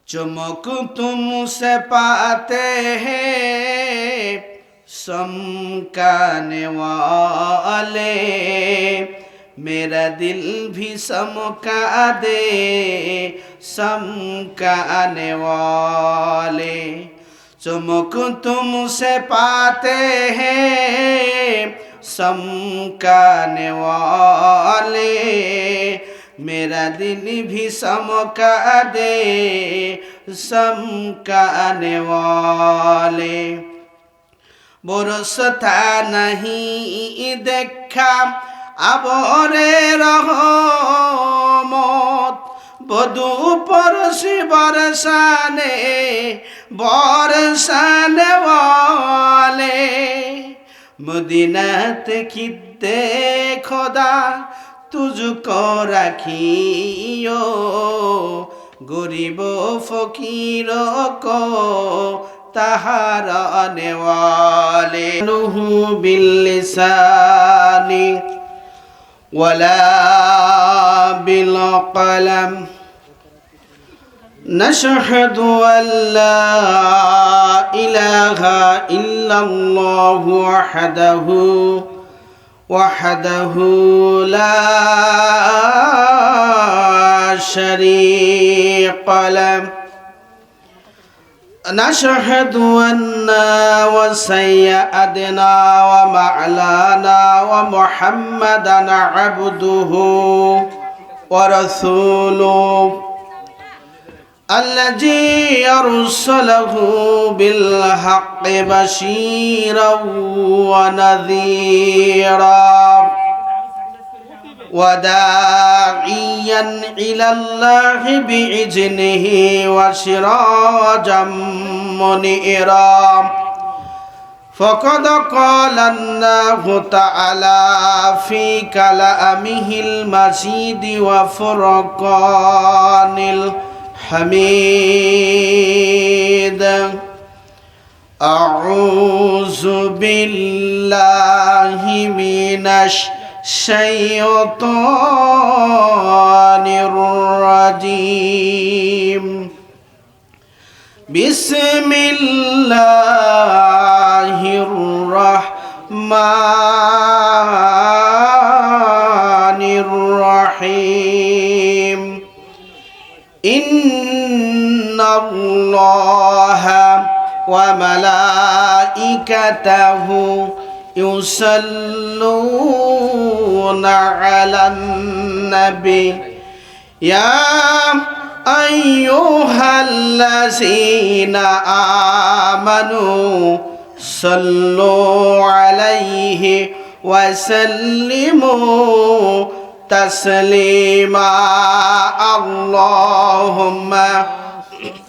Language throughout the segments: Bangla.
चमक तुमसे पाते हैं चमकाने वाले, मेरा दिल भी चमका दे चमकाने वाले। चमक तुमसे पाते हैं चमकाने वाले, मेरा दिल भी चमका दे चमकाने वाले। बरसता नहीं देखा আবরে রহমত, বধু পরশি বরসানে বরসানে वाले। मदीनात खिदे खुदा तुझको रखियो, गरीबो फकीरों को तहराने वाले। लहू बिल्लिसानी वला बिलक़लम, नशहदु अल्ला इलाहा इल्लल्लाहु वहदहु ला शरीक लह, नशहदु अन्ना व सय्यदना व मौलाना व मुहम्मदन अब्दुहु व रसूलुहु الذي أرسله بالحق بشيرا ونذيرا وداعيا إلى الله بإذنه وسراجا منيرا. فقد قال الله تعالى في كلامه المجيد وفرقان حميد. أعوذ بالله من الشيطان الرجيم. بسم الله الرحمن الرحيم. إن الله وملائكته يصلون على النبي يا أيها الذين آمنوا صلوا عليه وسلموا تسليما. اللهم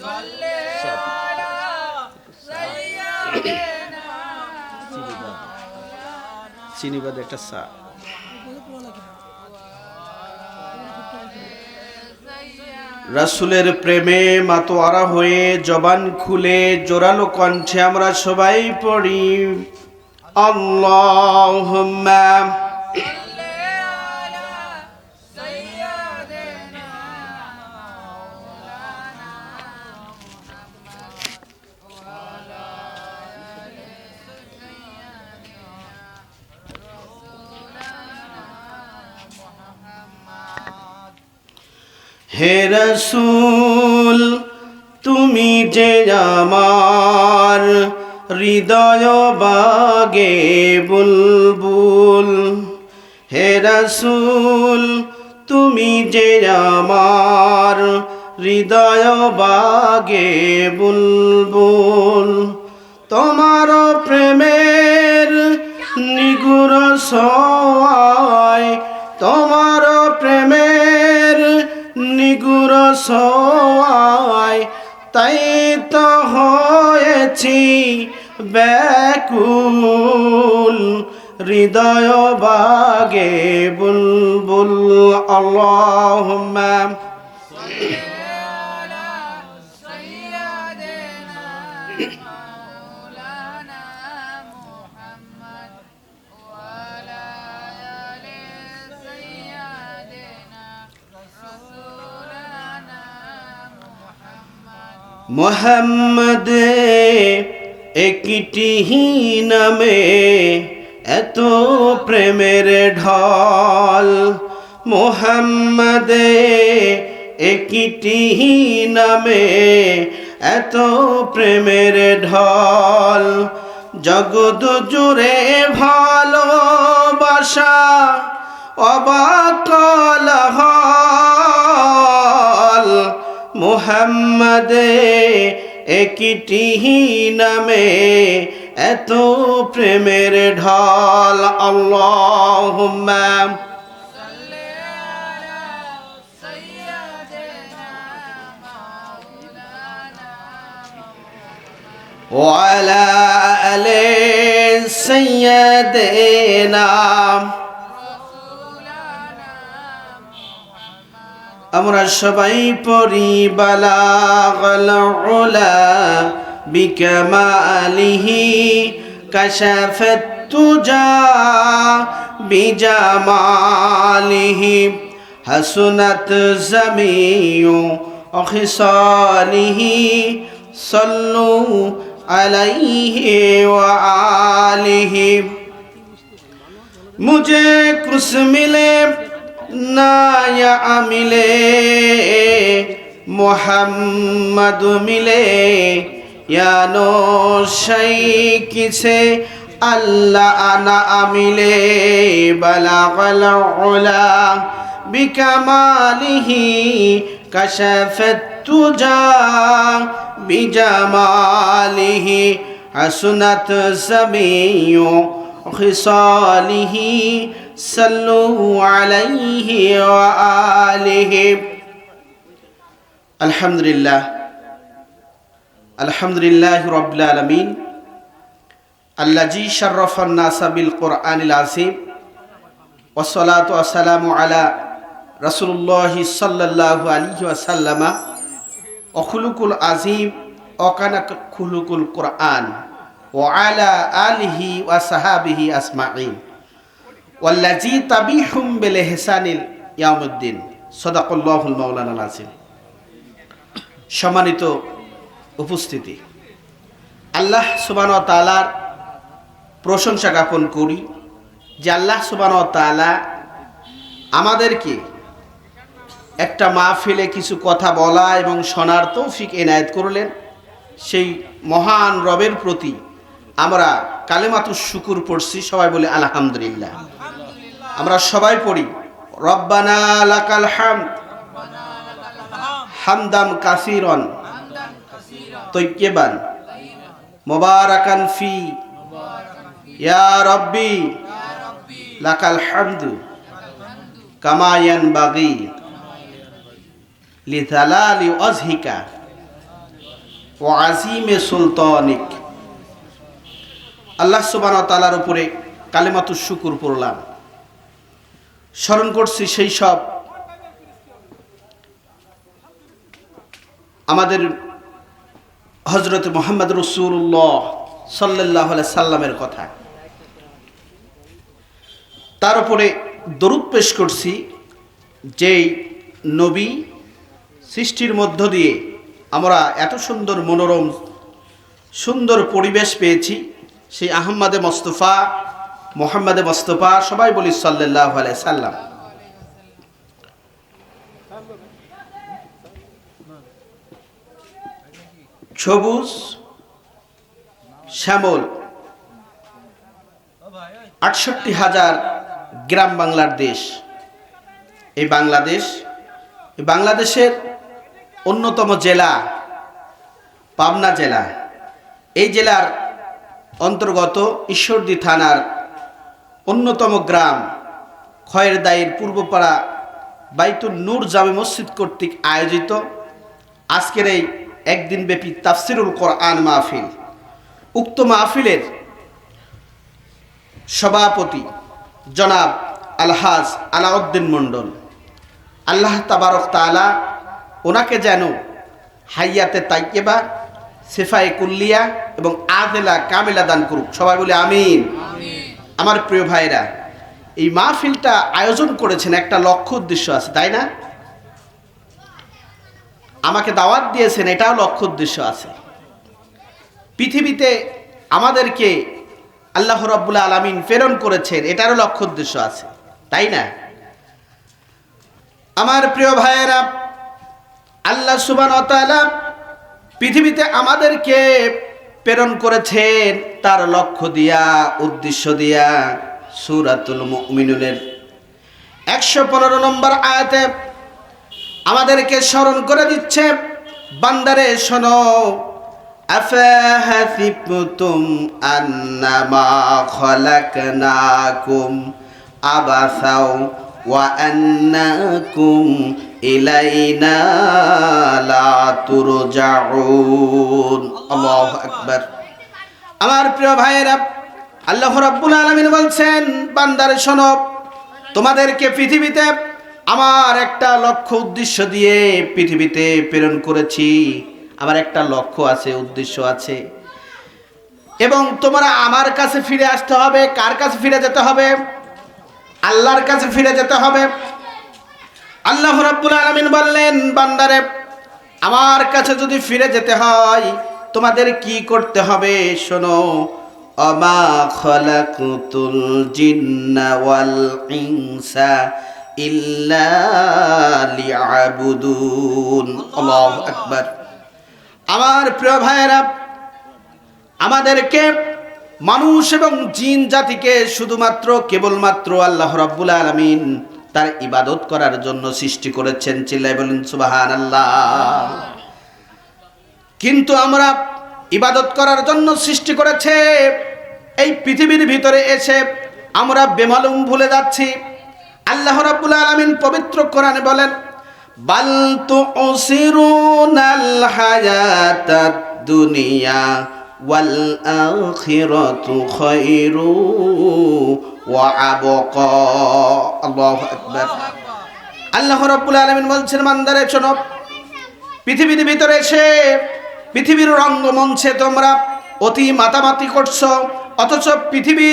صل على سيدنا চিনি বাদে একটা সা। রাসূলের প্রেমে মাতোয়ারা হয়ে জবান খুলে জোরালো কণ্ঠে আমরা সবাই পড়ি আল্লাহুম্মা হে রাসূল তুমি যে আমার হৃদয় বাগে বুলবুল, হে রাসূল তুমি যে আমার হৃদয় বাগে বুলবুল। তোমার প্রেমের নিগুড় ছোঁয়ায়, তোমার প্রেমের নিগুড় ছোঁয়ায় তাই তো হয়েছি ব্যাকুল, হৃদয় বাগে বুলবুল। আল্লাহুম্মা মোহাম্মদ একটি নামে এত প্রেমের ঢল, মোহাম্মদ একটি নামে এত প্রেমের ঢল, জগৎ জুড়ে ভালোবাসা অবাক কোলাহল, মুহাম্মদ একটি নামে এত প্রেমের ঢল। আল্লাহুম্মা وعلى آل سيدنا আমরা সবাই পড়ি বালাগাল উলা বিকামালিহি কাশাফাত তুজা বিজামালিহি হাসুনাত জামিউ খিসালিহি সাল্লু আলাইহি ওয়া আলিহি। মুঝে কুছ মিলে না या मिले मोहम्मद मिले या नो शै किसे अल्लाह आना मिले बलागल उला बिकमालिही कशफत तुजा बिजमालिही हसनत ज़मीउ खिसालिही सल्लु अलैहि व आलिहि। अल्हम्दुलिल्लाह अल्हम्दुलिल्लाहि रब्बिल आलमीन अल्लज़ी शर्रफन नासा बिल कुरआनिल अज़ीम वस्सलातु वस्सलामु अला रसूलुल्लाहि सल्लल्लाहु अलैहि वसल्लम व खुलुकुल अज़ीम व काना खुलुकुल कुरआन व अला आलिहि व सहाबिहि अजमाइन ওয়াল্লাযী তাবিহুম বিল ইহসানিল ইয়াউমুদ্দিন সাদাকাল্লাহুল মাওলানাল আযীম। সম্মানিত উপস্থিতি, আল্লাহ সুবহানাহু ওয়া তাআলার প্রশংসা জ্ঞাপন করি যে আল্লাহ সুবহানাহু ওয়া তাআলা আমাদেরকে একটা মাহফিলে কিছু কথা বলা এবং শোনার তৌফিক এনায়েত করলেন। সেই মহান রবের প্রতি আমরা কালেমাতুশ শুকুর পড়ছি। সবাই বলি আলহামদুলিল্লাহ। আমরা সবাই পড়ি রব্বানা লাকাল হামদ হামদাম কাসীরান তাইয়্যিবান মুবারাকান ফি ইয়া রাব্বি লাকাল হামদু কামা ইয়ানবাগি লিজালালি ওয়াজহিকা ওয়া আযীমি সুলতানিক। আল্লাহ সুবহানাহু ওয়া তাআলার উপরে কালেমাতুশ শুকুর পড়লাম। স্মরণ করছি সেই সব আমাদের হযরত মুহাম্মদ রাসূলুল্লাহ সাল্লাল্লাহু আলাইহি সাল্লামের কথা। তার উপরে দরুদ পেশ করছি যেই নবী সৃষ্টির মধ্য দিয়ে আমরা এত সুন্দর মনোরম সুন্দর পরিবেশ পেয়েছি, সেই আহমদে মুস্তাফা মুহাম্মদে মুস্তাফা। সবাই বলি সাল্লাল্লাহু আলাইহি সাল্লাম। সবুজ শ্যামল ৬৮,০০০ গ্রাম বাংলার দেশ। এই বাংলাদেশের অন্যতম জেলা পাবনা জেলা। এই জেলার অন্তর্গত ঈশ্বরদী থানার অন্যতম গ্রাম খয়েরদাইর পূর্বপাড়া বাইতুন নূর জামে মসজিদ কর্তৃক আয়োজিত আজকের এই একদিনব্যাপী তাফসিরুল কোরআন মাহফিল। উক্ত মাহফিলের সভাপতি জনাব আলহাজ আলাউদ্দিন মণ্ডল, আল্লাহ তাবারক তাআলা ওনাকে যেন হায়াতে তাইয়্যিবা, সিফায়ে কুল্লিয়া এবং আদেলা কামিলা দান করুক। সবাই বলে আমিন। আমার প্রিয় ভাইরা, এই মাহফিলটা আয়োজন করেছেন একটা লক্ষ্য উদ্দেশ্য আছে, তাই না? আমাকে দাওয়াত দিয়েছেন, এটাও লক্ষ্য উদ্দেশ্য আছে। পৃথিবীতে আমাদেরকে আল্লাহ রাব্বুল আলামিন প্রেরণ করেছেন, এটারও লক্ষ্য উদ্দেশ্য আছে, তাই না? আমার প্রিয় ভাইয়েরা, আল্লাহ সুবহানাহু ওয়া তাআলা পৃথিবীতে আমাদেরকে প্রেরণ করেছেন তার লক্ষ্য দিয়া, উদ্দেশ্য দিয়া। সূরাতুল মুমিনুনের 115 নম্বর আয়াতে আমাদেরকে স্মরণ করে দিচ্ছে, বান্দারে শোনো, আফাহাসিবতুম আন্নামা খলাকনাকুম আবাসাও ওয়া আন্নাকুম ইলাইনা লা তুরজাউন। আল্লাহু আকবার। আমার প্রিয় ভাইয়েরা, আল্লাহ রাব্বুল আলামিন বলছেন, বান্দারে শোনো, তোমাদেরকে পৃথিবীতে আমার একটা লক্ষ্য উদ্দেশ্য দিয়ে পৃথিবীতে প্রেরণ করেছি। আমার একটা লক্ষ্য আছে, উদ্দেশ্য আছে, এবং তোমরা আমার কাছে ফিরে আসতে হবে। কার কাছে ফিরে যেতে হবে? আল্লাহর কাছে ফিরে যেতে হবে। আল্লাহ রাব্বুল আলামিন বললেন, বান্দারে, আমার কাছে যদি ফিরে যেতে হয় তোমাদের কি করতে হবে শোনো, আমা খালাকুতুল জিন্না ওয়াল ইনসা ইল্লা লিয়াবুদুন। আল্লাহু আকবার। আমার প্রিয় ভাইয়েরা, আমাদেরকে মানুষ এবং জিন জাতিকে শুধুমাত্র কেবলমাত্র আল্লাহ রাব্বুল আলামিন তার ইবাদত করার জন্য সৃষ্টি করেছেন। চিল্লায় বলেন সুবহানাল্লাহ। কিন্তু আমরা ইবাদত করার জন্য সৃষ্টি করেছে, এই পৃথিবীর ভিতরে এসে আমরা বেমালুম ভুলে যাচ্ছি। আল্লাহ রাব্বুল আলামিন পবিত্র কোরআনে বলেন, বাল তুসিরুনাল হায়াতাদ দুনিয়া ওয়াল আখিরাতু খায়রু ওয়া আবকা। আল্লাহু আকবার। আল্লাহ রাব্বুল আলামিন বলছেন, বান্দারে শোনো, পৃথিবীর ভিতরে এসে পৃথিবীর রঙ্গমঞ্চে তোমরা অতি মাতামাতি করছো, অথচ পৃথিবী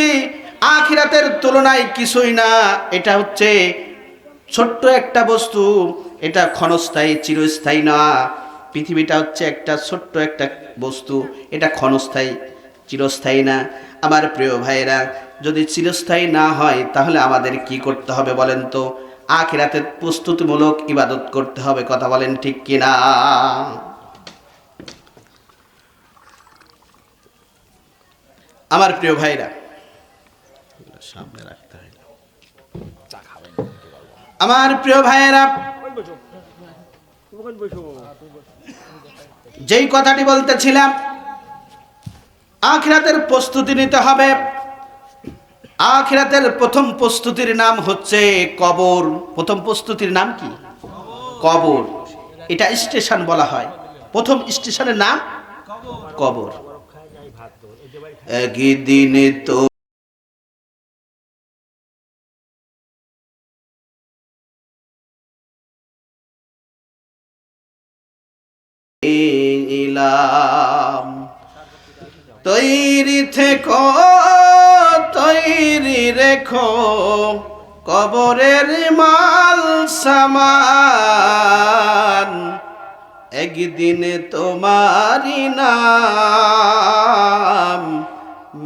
আখিরাতের তুলনায় কিছুই না। এটা হচ্ছে ছোট্ট একটা বস্তু, এটা ক্ষণস্থায়ী, চিরস্থায়ী না। পৃথিবীটা হচ্ছে একটা ছোট্ট একটা বস্তু, এটা ক্ষণস্থায়ী, চিরস্থায়ী না। আমার প্রিয় ভাইয়েরা, যদি চিরস্থায়ী না হয় তাহলে আমাদের কি করতে হবে বলেন তো? আখিরাতের প্রস্তুতিমূলক ইবাদত করতে হবে। কথা বলেন ঠিক কিনা? আমার প্রিয় ভাইরা, সামনে রাখতে হয়, আমার প্রিয় ভাইয়েরা, যেই কথাটি বলতেছিলাম, আখিরাতের প্রস্তুতি নিতে হবে। আখিরাতের প্রথম প্রস্তুতির নাম হচ্ছে কবর। প্রথম প্রস্তুতির নাম কি? কবর। এটা স্টেশন বলা হয়। প্রথম স্টেশনের নাম কবর। একদিনে তো ইলাম, তৈরি থেকো, তৈরি রেখো কবরের মাল সামান, একদিনে তোমারই নাম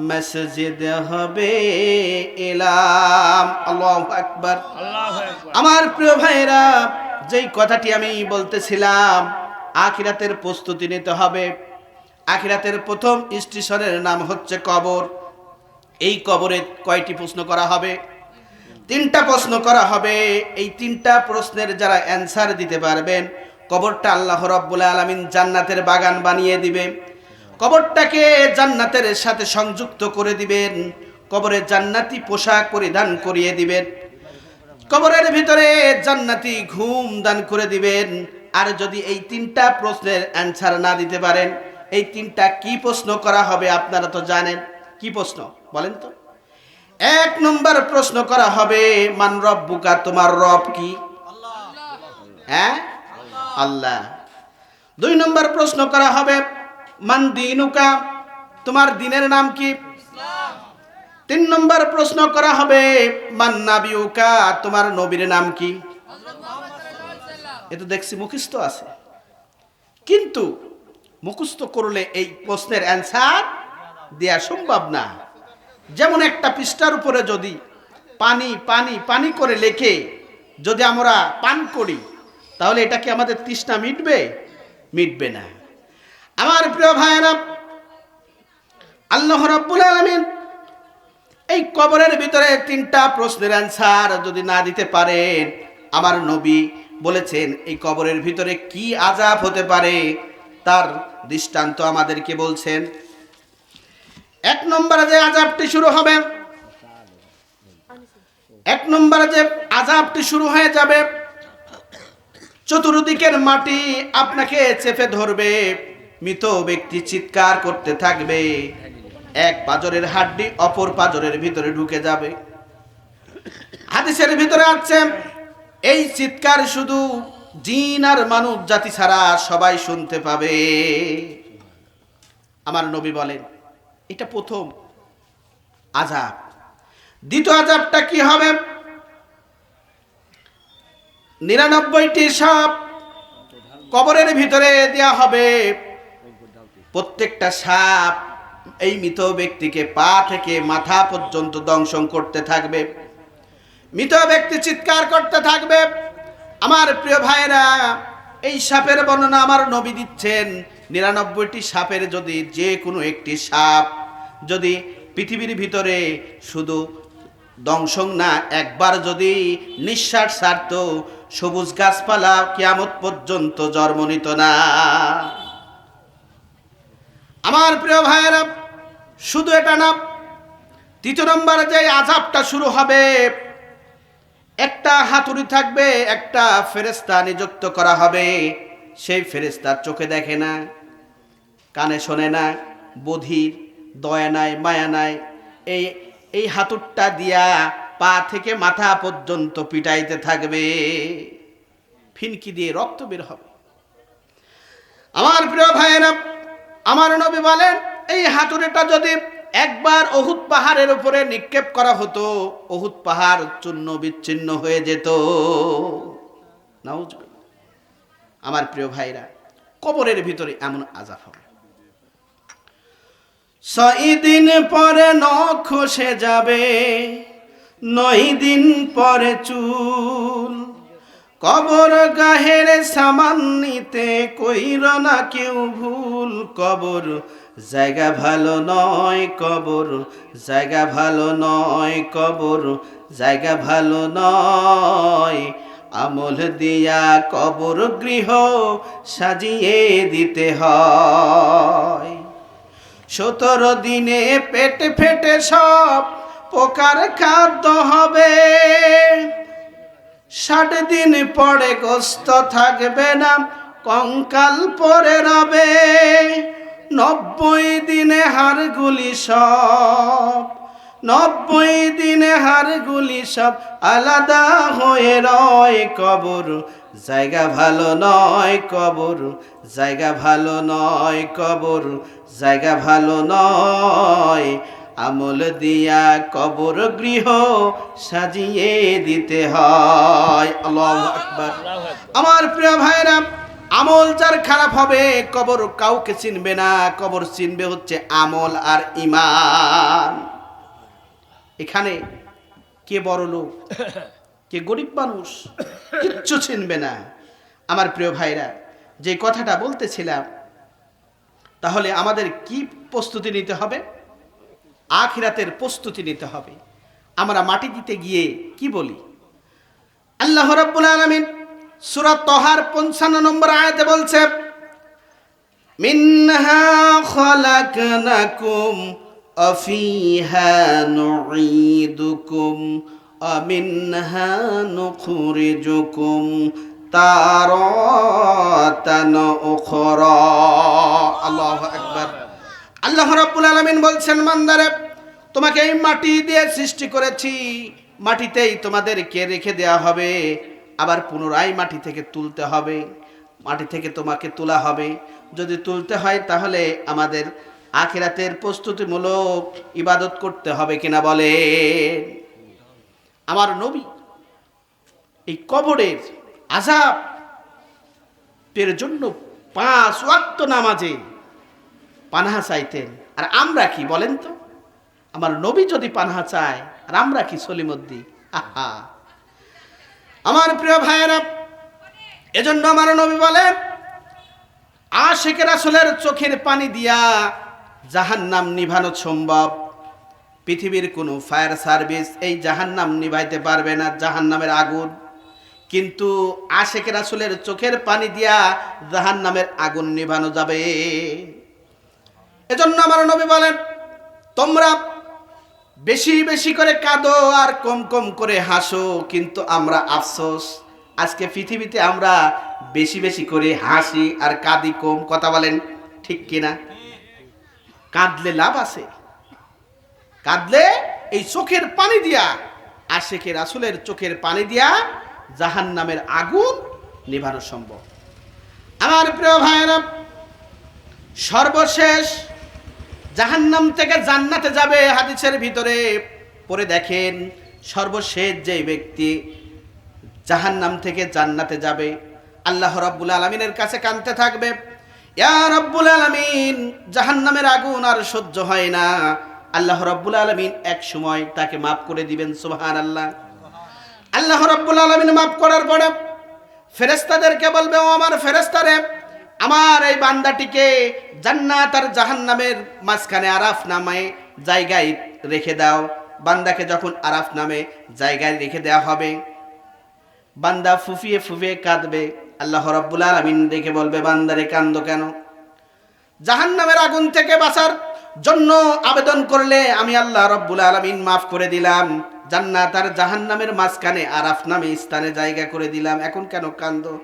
মসজিদে হবে ইলাম। আল্লাহু আকবার। আমার প্রিয় ভাইরা, যেই কথাটি আমি বলতেছিলাম, আখিরাতের প্রস্তুতি নিতে হবে। আখিরাতের প্রথম স্টেশনের নাম হচ্ছে কবর। এই কবরে কয়টি প্রশ্ন করা হবে? 3টা প্রশ্ন করা হবে। এই 3টা প্রশ্নের যারা অ্যানসার দিতে পারবেন, কবরটা আল্লাহ রাব্বুল আলামিন জান্নাতের বাগান বানিয়ে দিবে। কবরটাকে জান্নাতের সাথে সংযুক্ত করে দিবেন। কবরে জান্নাতি পোশাক পরিধান করিয়ে দিবেন। কবরের ভিতরে জান্নাতি ঘুম দান করে দিবেন। আর যদি এই 3টা প্রশ্নের অ্যানসার না দিতে পারেন, এই 3টা কি প্রশ্ন করা হবে আপনারা তো জানেন। কি প্রশ্ন বলেন তো? 1 নম্বর প্রশ্ন করা হবে, মান রব্বুকা, তোমার রব কি? হ্যাঁ, আল্লাহ। 2 নম্বর প্রশ্ন করা হবে, মান দীনুকা, তোমার দ্বীনের নাম কি? 3 নম্বর প্রশ্ন করা হবে, মান নাবিউকা, তোমার নবীর নাম কি? এ তো দেখছি মুখস্থ আছে। কিন্তু মুখস্থ করলে এই প্রশ্নের অ্যান্সার দেয়া সম্ভব না। যেমন একটা পৃষ্ঠার উপরে যদি পানি পানি পানি করে লেখে যদি আমরা পান করি, তাহলে এটা কি আমাদের তৃষ্ণা মিটবে? মিটবে না। আমার প্রিয় ভাইয়েরা, আল্লাহ রাব্বুল আলামিন এই কবরের ভিতরে 3টা প্রশ্নের অ্যান্সার যদি না দিতে পারেন, আমার নবী বলেছেন এই কবরের ভিতরে কি আযাব হতে পারে তার দৃষ্টান্ত আমাদেরকে বলছেন। 1 নম্বরে যে আযাবটি শুরু হবে, 1 নম্বরে যে আযাবটি শুরু হয়ে যাবে, চতুর্দিকের মাটি আপনাকে চেপে ধরবে, মৃত ব্যক্তি চিৎকার করতে থাকবে, এক পাজরের হাড্ডি অপর পাজরের ভিতরে ঢুকে যাবে। হাদিসের ভিতরে আছে এই চিৎকার শুধু জিন আর মানব জাতি ছাড়া সবাই শুনতে পাবে। আমার নবী বলেন এটা প্রথম আযাব। দ্বিতীয় আযাবটা কি হবে? 99টি সাপ কবরের ভিতরে দেয়া হবে। প্রত্যেকটা সাপ এই মৃত ব্যক্তিকে পা থেকে মাথা পর্যন্ত দংশন করতে থাকবে, মৃত ব্যক্তি চিৎকার করতে থাকবে। আমার প্রিয় ভাইরা, এই সাপের বর্ণনা আমার নবী দিচ্ছেন। 99টি সাপের যদি যে কোনো একটি সাপ যদি পৃথিবীর ভিতরে শুধু দংশন না, একবার যদি নিঃশ্বাস ছাড়ত, সবুজ গাছপালা কিয়ামত পর্যন্ত জন্ম নিত না। আমার প্রিয় ভাইয়েরা, শুধু এটা না, 3 নম্বরে যে আযাবটা শুরু হবে, একটা হাতুড়ি থাকবে, একটা ফেরেশতা নিযুক্ত করা হবে। সেই ফেরেশতা চোখে দেখে না, কানে শোনে না, বধির, দয়া নাই, মায়া নাই। এই হাতুড়টা দিয়া পা থেকে মাথা পর্যন্ত পিটাইতে থাকবে, ফিনকি দিয়ে রক্ত বের হবে। আমার প্রিয় ভাইয়েরা, আমার নবী বলেন এই হাতুড়িটা যদি একবার উহুদ পাহাড়ের উপরে নিক্ষেপ করা হতো, উহুদ পাহাড় চূর্ণ বিচ্ছিন্ন হয়ে যেত। নাউজুবিল্লাহ। আমার প্রিয় ভাইরা, কবরের ভিতরে এমন আযাব হবে, 6 দিন পরে নখ খসে যাবে, 9 দিন পরে চুল। কবর গাহের সামান নিতে কইর না কেউ ভুল। কবর জায়গা ভালো নয়, কবর জায়গা ভালো নয়, কবর জায়গা ভালো নয়। আমল দিয়া কবর গৃহ সাজিয়ে দিতে হয়। 17 দিনে পেট ফেটে সব পোকার খাদ্য হবে। 60 দিন পরে গোস্ত থাকবে না, কঙ্কাল পরে রবে। 90 দিনে হাড়গুলি সব, 90 দিনে হাড়গুলি সব আলাদা হয়ে রয়। কবর জায়গা ভালো নয়, কবর জায়গা ভালো নয়, কবর জায়গা ভালো নয়। আমল দিয়া কবর গৃহ সাজিয়ে দিতে হয়। আল্লাহু আকবার। আমার প্রিয় ভাইরা, আমল যার খারাপ হবে কবর কাউকে চিনবে না, কবর চিনবে হচ্ছে আমল আর ঈমান। এখানে কে বড় লোক, কে গরিব মানুষ, কিচ্ছু চিনবে না। আমার প্রিয় ভাইরা, যে কথাটা বলতেছিলাম, তাহলে আমাদের কি প্রস্তুতি নিতে হবে? আখিরাতের প্রস্তুতি নিতে হবে। আমরা মাটি দিতে গিয়ে কি বলি? আল্লাহ রাব্বুল আলামিন সূরা তাহার 55 নম্বর আয়াতে বলছে, মিনহা খালাকনাকুম ওয়া ফিহা নুঈদুকুম ওয়া মিনহা নুখরিজুকুম তারাতান উখরা। আল্লাহু আকবার। আল্লাহ রাব্বুল আলামিন বলছেন, বান্দারে, তোমাকে এই মাটি দিয়ে সৃষ্টি করেছি, মাটিতেই তোমাদেরকে রেখে দেওয়া হবে, আবার পুনরায় মাটি থেকে তুলতে হবে, মাটি থেকে তোমাকে তোলা হবে। যদি তুলতে হয় তাহলে আমাদের আখিরাতের প্রস্তুতিমূলক ইবাদত করতে হবে কিনা বলে। আমার নবী এই কবরের আযাবের জন্য 5 ওয়াক্ত নামাজে পানাহা চাইতেন। আর আমরা কি বলেন তো? আমার নবী যদি পানাহা চায় আর আমরা কি সলিমুদ্দিন? আহা, আমার প্রিয় ভাইয়েরা, এজন্য আমার নবী বলেন, আশিকে রাসূলের চোখের পানি দিয়া জাহান্নাম নিভানো সম্ভব। পৃথিবীর কোনো ফায়ার সার্ভিস এই জাহান্নাম নিভাইতে পারবে না, জাহান্নামের আগুন। কিন্তু আশিকে রাসূলের চোখের পানি দিয়া জাহান্নামের আগুন নিভানো যাবে। এজন্য আমার নবী বলেন, তোমরা বেশি বেশি করে কাঁদো আর কম কম করে হাসো। কিন্তু আমরা আফসোস, আজকে পৃথিবীতে আমরা বেশি বেশি করে হাসি আর কাঁদি কম। কথা বলেন ঠিক কিনা? কাঁদলে লাভ আছে? কাঁদলে এই চোখের পানি দিয়া, আশিকে রাসূলের চোখের পানি দিয়া জাহান্নামের আগুন নিভানো সম্ভব। আমার প্রিয় ভাইয়েরা, সর্বশেষ জাহান্নাম থেকে জান্নাতে যাবে। হাদিসের ভিতরে পড়ে দেখেন, সর্বশেষ যে ব্যক্তি জাহান্নাম থেকে জান্নাতে যাবে, আল্লাহ রাব্বুল আলামিনের কাছে কাঁদতে থাকবে, ইয়া রাব্বুল আলামিন, জাহান্নামের আগুন আর সহ্য হয় না। আল্লাহ রাব্বুল আলামিন এক সময় তাকে মাফ করে দিবেন। সুবহানাল্লাহ। আল্লাহ রাব্বুল আলামিন মাফ করার পরে ফেরেশতাদেরকে বলবে, ও আমার ফেরেশতারে, আমার এই বান্দাটিকে জান্নাত আর জাহান্নামের মাঝখানে আরাফ নামে জায়গায় রেখে দাও। বান্দাকে যখন আরাফ নামে জায়গায় রেখে দেওয়া হবে, বান্দা ফুফিয়ে ফুফিয়ে কাঁদবে। আল্লাহ রাব্বুল আলামিন দেখে বলবে, বান্দারে কান্দো কেন? জাহান্নামের আগুন থেকে বাঁচার জন্য আবেদন করলে আমি আল্লাহ রাব্বুল আলামিন মাফ করে দিলাম, জান্নাত আর জাহান্নামের মাঝখানে আরাফ নামে স্থানে জায়গা করে দিলাম, এখন কেন কান্দো?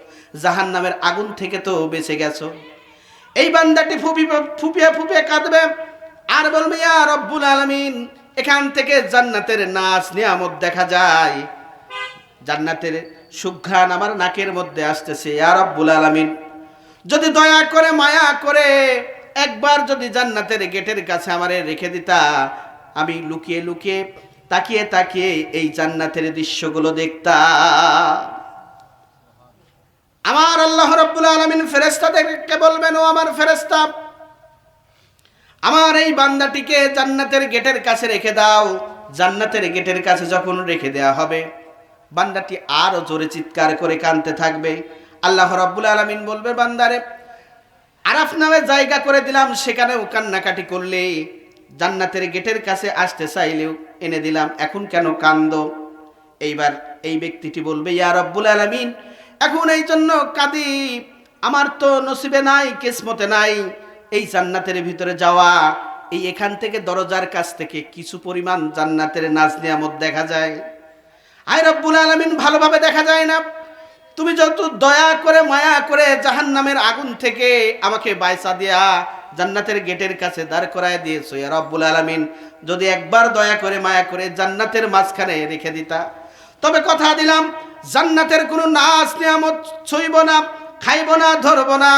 জাহান্নামের আগুন থেকে তো বেঁচে গেছো। এই বান্দাটি ফুপিয়ে ফুপিয়ে কাঁদবে আর বলবে, ইয়া রাব্বুল আলামিন, এখান থেকে জান্নাতের নাচ নিয়ামত দেখা যায়, জান্নাতের সুঘ্রাণ আমার নাকের মধ্যে আসতেছে। ইয়া রাব্বুল আলামিন, যদি দয়া করে মায়া করে একবার যদি জান্নাতের গেটের কাছে আমারে রেখে দিতা, আমি লুকিয়ে লুকিয়ে তাকিয়ে তাকিয়ে এই জান্নাতের দৃশ্যগুলো দেখতাম। আমার আল্লাহ রাব্বুল আলামিন ফেরেশতাদেরকে বলবেন, ও আমার ফেরেশতা, আমার এই বান্দাটিকে জান্নাতের গেটের কাছে রেখে দাও। জান্নাতের গেটের কাছে যখন রেখে দেওয়া হবে, বান্দাটি আরো জোরে চিৎকার করে কাঁদতে থাকবে। আল্লাহ রাব্বুল আলামিন বলবে, বান্দারে আরাফ নামে জায়গা করে দিলাম, সেখানেও কান্নাকাটি করলে, জান্নাতের গেটের কাছে আসতে চাইলেও এনে দিলাম, এখন কেন কান্দো? এইবার এই ব্যক্তিটি বলবে, ইয়া রাব্বুল আলামিন, এখন এই জন্য কাঁদি, আমার তো নসিবে নাই, কিসমতে নাই এই জান্নাতের ভিতরে যাওয়া। এই এখান থেকে দরজার কাছ থেকে কিছু পরিমাণ জান্নাতের নাজ নিয়ামত দেখা যায়। আয় রব্বুল আলামিন, ভালোভাবে দেখা যায় না। তুমি যত দয়া করে মায়া করে জাহান্নামের আগুন থেকে আমাকে বাইসা দিয়া জান্নাতের গেটের কাছে দাঁড় করায় দিয়েছো, ইয়া রব্বুল আলামিন, যদি একবার দয়া করে মায়া করে জান্নাতের মাঝখানে রেখে দিতা, তবে কথা দিলাম জান্নাতের কোনো নাজ নিয়ামত ছুঁইব না, খাইব না, ধরব না।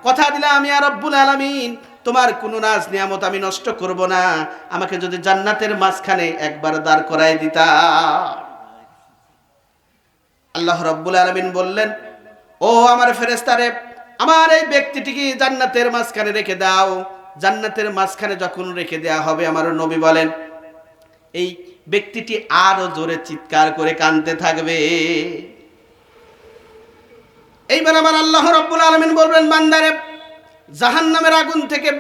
কথা দিলাম ইয়া রব্বুল আলামিন, তোমার কোনো নাজ নিয়ামত আমি নষ্ট করব না, আমাকে যদি জান্নাতের মাঝখানে একবার দাঁড় করায় দিতা। আল্লাহ রাব্বুল আলামিন বললেন, ও আমার ফেরেশতারে, আমার এই ব্যক্তিটিকে জান্নাতের মাঝখানে রেখে দাও। জান্নাতের মাঝখানে যখন রেখে দেওয়া হবে, আমার নবী বলেন, এই ব্যক্তিটি আরো জোরে চিৎকার করে কাঁদতে থাকবে। এইবার আমার আল্লাহ রাব্বুল আলামিন বলবেন, বান্দারে জাহান্নামের আগুন থেকে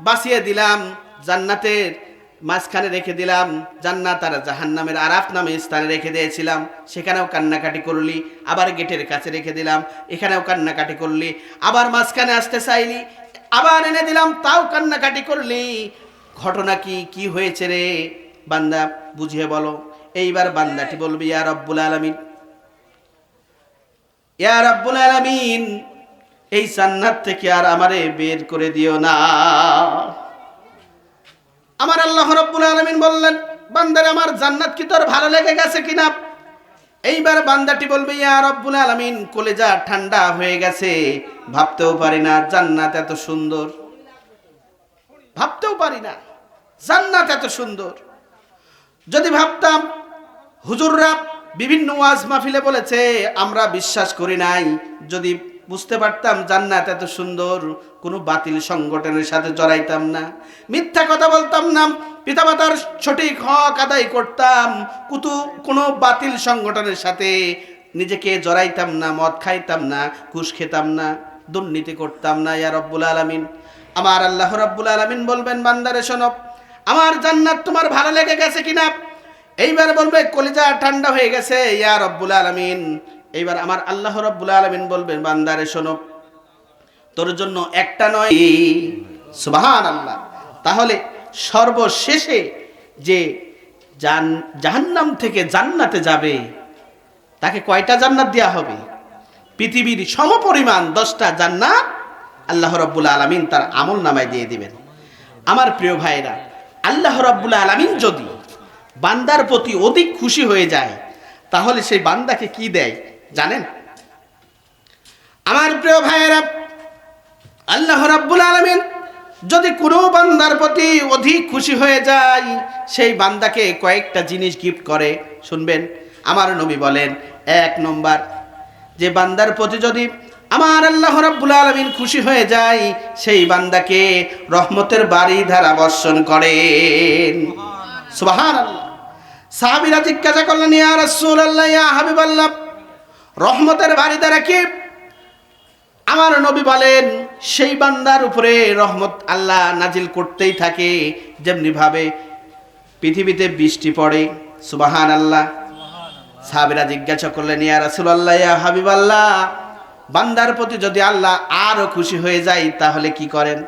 বাঁচিয়ে দিলাম, জান্নাতের মাঝখানে রেখে দিলাম, জান্নাত আর জাহান্নামের আরাফ নামে স্থানে রেখে দিয়েছিলাম, সেখানেও কান্নাকাটি করলি, আবার গেটের কাছে রেখে দিলাম, এখানেও কান্নাকাটি করলি, আবার মাঝখানে আসতে চাইলি, আবার এনে দিলাম, তাও কান্নাকাটি করলি। ঘটনা কি হয়েছে রে বান্দা, বুঝিয়ে বলো। এইবার বান্দাটি বলবে, ইয়া রাব্বুল আলামিন, ইয়া রাব্বুল আলামিন, এই জান্নাত থেকে আর আমারে বের করে দিও না। আমার আল্লাহ রাব্বুল আলামিন বললেন, বান্দারে আমার জান্নাত কি তোর ভালো লেগে গেছে কিনা? এইবার বান্দাটি বলবে, ইয়া রাব্বুল আলামিন, কলেজা ঠান্ডা হয়ে গেছে, ভাবতেও পারি না জান্নাত এত সুন্দর, ভাবতেও পারি না জান্নাত এত সুন্দর। যদি ভাবতাম, হুজুররা বিভিন্ন ওয়াজ মাহফিলে বলেছে, আমরা বিশ্বাস করি নাই, যদি বুঝতে পারতাম জান্নাত এত সুন্দর, কোনো বাতিল সংগঠনের সাথে জড়াইতাম না, মিথ্যা কথা বলতাম না, পিতামাতার সঠিক হক আদায় করতাম, কোনো বাতিল সংগঠনের সাথে নিজেকে জড়াইতাম না, মদ খাইতাম না, ঘুষ খেতাম না, দুর্নীতি করতাম না। ইয়া রব্বুল আলামিন, আমার আল্লাহ রব্বুল আলামিন বলবেন, বান্দারে শোনো, আমার জান্নাত তোমার ভালো লেগে গেছে কিনা? এইবার বলবে কলিজা ঠান্ডা হয়ে গেছে ইয়া রব্বুল আলামিন। এইবার আমার আল্লাহ রব্বুল আলামিন বলবেন, বান্দারে শোনো, তোর জন্য একটা নয়, সুবহানাল্লাহ। তাহলে সর্বশেষে যে জাহান্নাম থেকে জান্নাতে যাবে তাকে কয়টা জান্নাত দেয়া হবে? পৃথিবীর সমপরিমাণ 10টা জান্নাত আল্লাহ রাব্বুল আলামিন তার আমল নামায় দিয়ে দিবেন। আমার প্রিয় ভাইরা, আল্লাহ রাব্বুল আলামিন যদি বান্দার প্রতি অধিক খুশি হয়ে যায় তাহলে সেই বান্দাকে কি দেয় জানেন? আমার প্রিয় ভাইরা, আল্লাহ রাব্বুল আলামিন যদি কোনো বান্দার প্রতি অধিক খুশি হয়ে যায় সেই বান্দাকে কয়েকটা জিনিস গিফট করে। শুনবেন, আমার নবী বলেন, 1 নম্বর, যে বান্দার প্রতি যদি আমার আল্লাহ রাব্বুল আলামিন খুশি হয়ে যায় সেই বান্দাকে রহমতের বাড়ি ধারা বর্ষণ করেন। সুবহানাল্লাহ। সাহাবীরা জিজ্ঞাসা করলেন, ইয়া রাসূলুল্লাহ, ইয়া হাবিবাল্লাহ, রহমতের বাড়ি ধারা কি? আমার নবী বলেন, সেই বান্দার উপরে রহমত আল্লাহ নাজিল করতেই থাকে যেমনি ভাবে পৃথিবীতে বৃষ্টি পড়ে। সুবহানাল্লাহ। সাহাবীরা জিজ্ঞাসা করলেন, ইয়া রাসূলুল্লাহ, ইয়া হাবিবাল্লাহ, বান্দার প্রতি যদি আল্লাহ আরো খুশি হয়ে যায় তাহলে কি করেন?